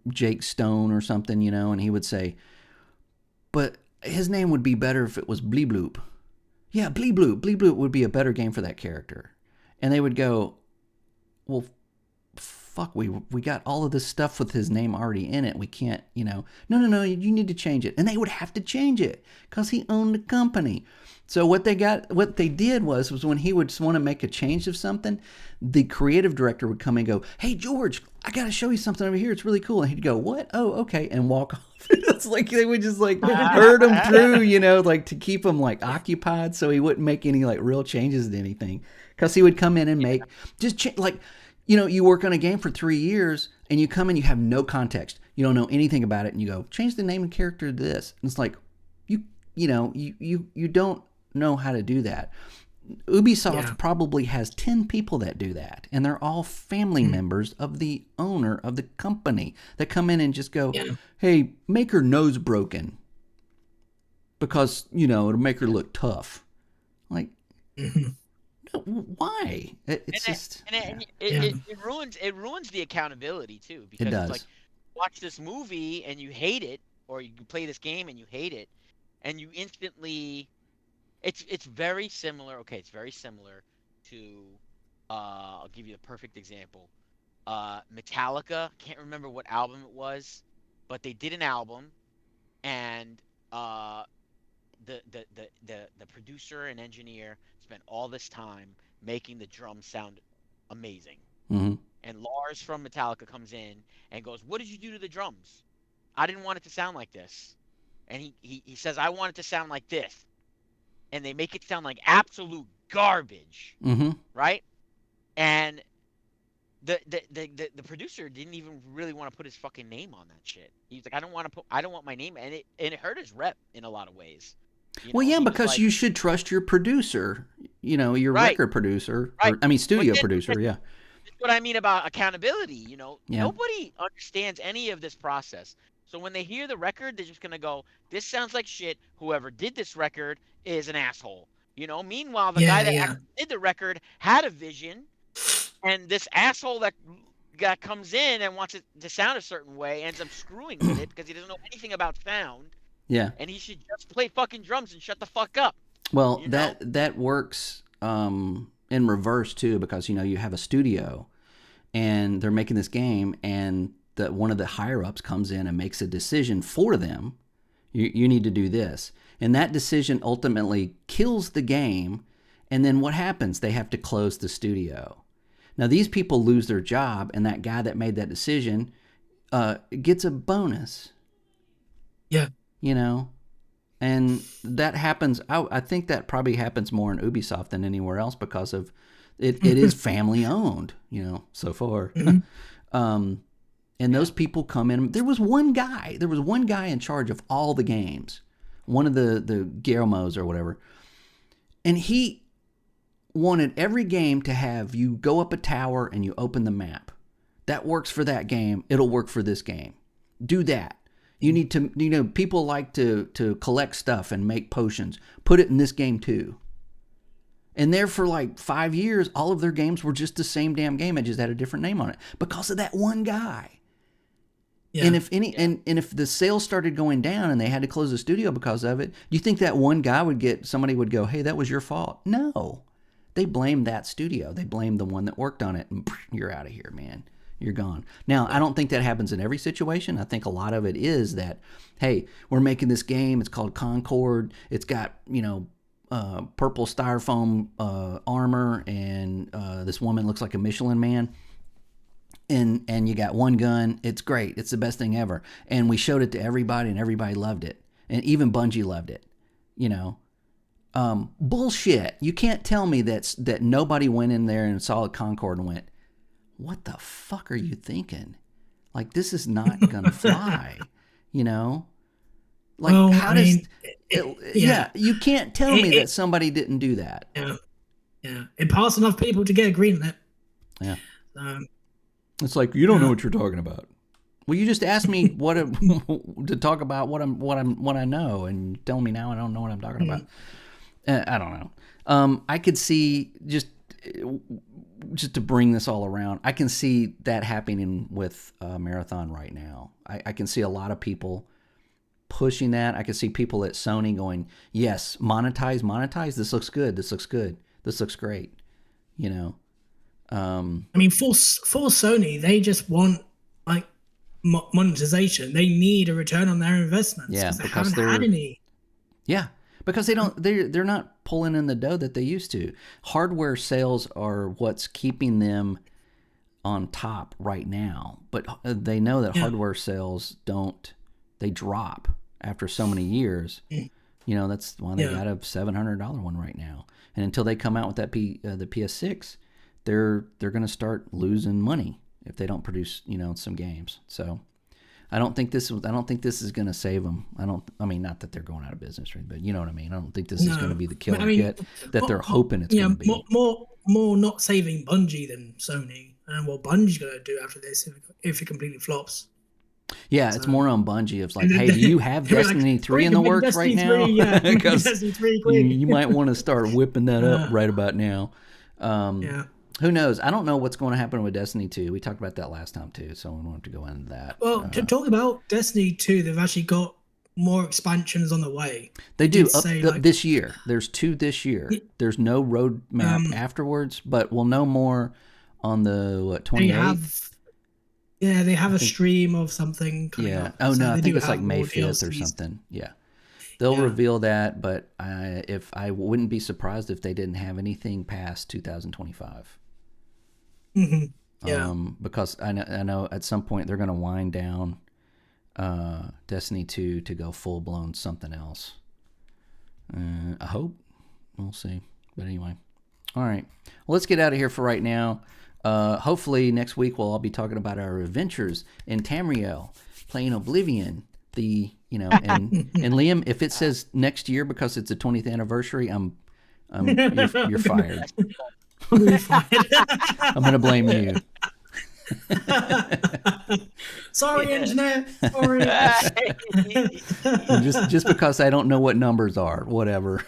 Jake Stone or something, and he would say, but his name would be better if it was Blee Bloop. Yeah, Blee Bloop. Blee Bloop would be a better game for that character. And they would go, well, fuck, we got all of this stuff with his name already in it. We can't, no, you need to change it. And they would have to change it because he owned the company. So what they did was when he would want to make a change of something, the creative director would come and go, hey, George, I got to show you something over here. It's really cool. And he'd go, what? Oh, okay. And walk off. It's like they would just like herd him through, like to keep him like occupied so he wouldn't make any like real changes to anything. Because he would come in and make you work on a game for 3 years and you come in, you have no context. You don't know anything about it. And you go, change the name and character to this. And it's like, you don't know how to do that. Ubisoft probably has 10 people that do that, and they're all family members of the owner of the company that come in and just go, hey, make her nose broken because, it'll make her look tough. Like, why?
It ruins the accountability too, because
it does.
It's like, watch this movie and you hate it, or you play this game and you hate it, and you instantly, it's very similar. Okay, it's very similar to, I'll give you a perfect example. Metallica, can't remember what album it was, but they did an album, and the producer and engineer spent all this time making the drums sound amazing.
Mm-hmm.
And Lars from Metallica comes in and goes, "What did you do to the drums? I didn't want it to sound like this." And he says, "I want it to sound like this." And they make it sound like absolute garbage, right? And the producer didn't even really want to put his fucking name on that shit. He's like, I don't want my name, and it hurt his rep in a lot of ways.
Because you should trust your producer, your record producer, studio producer, yeah.
That's what I mean about accountability, Nobody understands any of this process. So when they hear the record, they're just going to go, this sounds like shit. Whoever did this record is an asshole. Meanwhile, the guy that actually did the record had a vision, and this asshole that comes in and wants it to sound a certain way ends up screwing with it because he doesn't know anything about sound.
Yeah.
And he should just play fucking drums and shut the fuck up.
Well, that works in reverse too, because you have a studio and they're making this game, and one of the higher ups comes in and makes a decision for them. You need to do this, and that decision ultimately kills the game. And then what happens? They have to close the studio. Now these people lose their job, and that guy that made that decision gets a bonus.
Yeah.
And that happens. I think that probably happens more in Ubisoft than anywhere else because of it is family owned, so far. And those people come in. There was one guy in charge of all the games, one of the Guillermos or whatever. And he wanted every game to have you go up a tower and you open the map. That works for that game. It'll work for this game. Do that. You need to, people like to collect stuff and make potions. Put it in this game too. And there for like 5 years, all of their games were just the same damn game. It just had a different name on it because of that one guy. Yeah. And if the sales started going down and they had to close the studio because of it, do you think that one guy somebody would go, hey, that was your fault? No. They blamed that studio. They blamed the one that worked on it, and you're out of here, man. You're gone. Now, I don't think that happens in every situation. I think a lot of it is that, hey, we're making this game. It's called Concord. It's got, purple styrofoam armor, and this woman looks like a Michelin man. And you got one gun. It's great. It's the best thing ever. And we showed it to everybody, and everybody loved it. And even Bungie loved it. Bullshit. You can't tell me that nobody went in there and saw a Concord and went, what the fuck are you thinking? Like, this is not gonna fly, Like, well, how does? You can't tell me that somebody didn't do that.
Yeah. It passed enough people to get a green lit.
Yeah. It's like, you don't know what you're talking about. Well, you just asked me to talk about what I know, and tell me now I don't know what I'm talking about. I don't know. I could see just to bring this all around, I can see that happening with Marathon right now. I can see a lot of people pushing that. I can see people at Sony going, yes, monetize. This looks good. This looks great.
I mean, for Sony, they just want like monetization. They need a return on their investments.
Yeah,
they haven't had any.
Yeah, because they're not pulling in the dough that they used to. Hardware sales are what's keeping them on top right now, but they know that hardware sales they drop after so many years. That's why they got a $700 one right now, and until they come out with that the PS6, they're going to start losing money if they don't produce some games. So I don't think this is going to save them. I mean, not that they're going out of business, right? But you know what I mean. I don't think this is going to be the killer hit that they're hoping it's going to be.
More not saving Bungie than Sony, and what Bungie's going to do after this if it completely flops.
Yeah, it's more on Bungie. It's like, hey, do you have Destiny 3 in the works right now? Because you might want to start whipping that up right about now. Who knows? I don't know what's going to happen with Destiny 2. We talked about that last time too, so we won't have to go into that.
Well, to talk about Destiny 2, they've actually got more expansions on the way.
They do this year. There's 2 this year. There's no roadmap afterwards, but we'll know more on the 28th.
They have a stream of something coming up.
Oh, no, I think it's like May 5th or something. Yeah. They'll reveal that, but I wouldn't be surprised if they didn't have anything past 2025.
Mm-hmm. Yeah.
Because I know at some point they're going to wind down Destiny 2 to go full-blown something else. I hope. We'll see. But anyway. All right. Well, let's get out of here for right now. Hopefully next week we'll all be talking about our adventures in Tamriel, playing Oblivion. And Liam, if it says next year because it's the 20th anniversary, you're fired. I'm gonna blame you.
Sorry, engineer. Sorry.
just because I don't know what numbers are, whatever.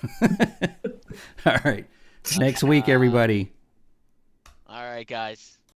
All right. Next week, everybody.
All right, guys.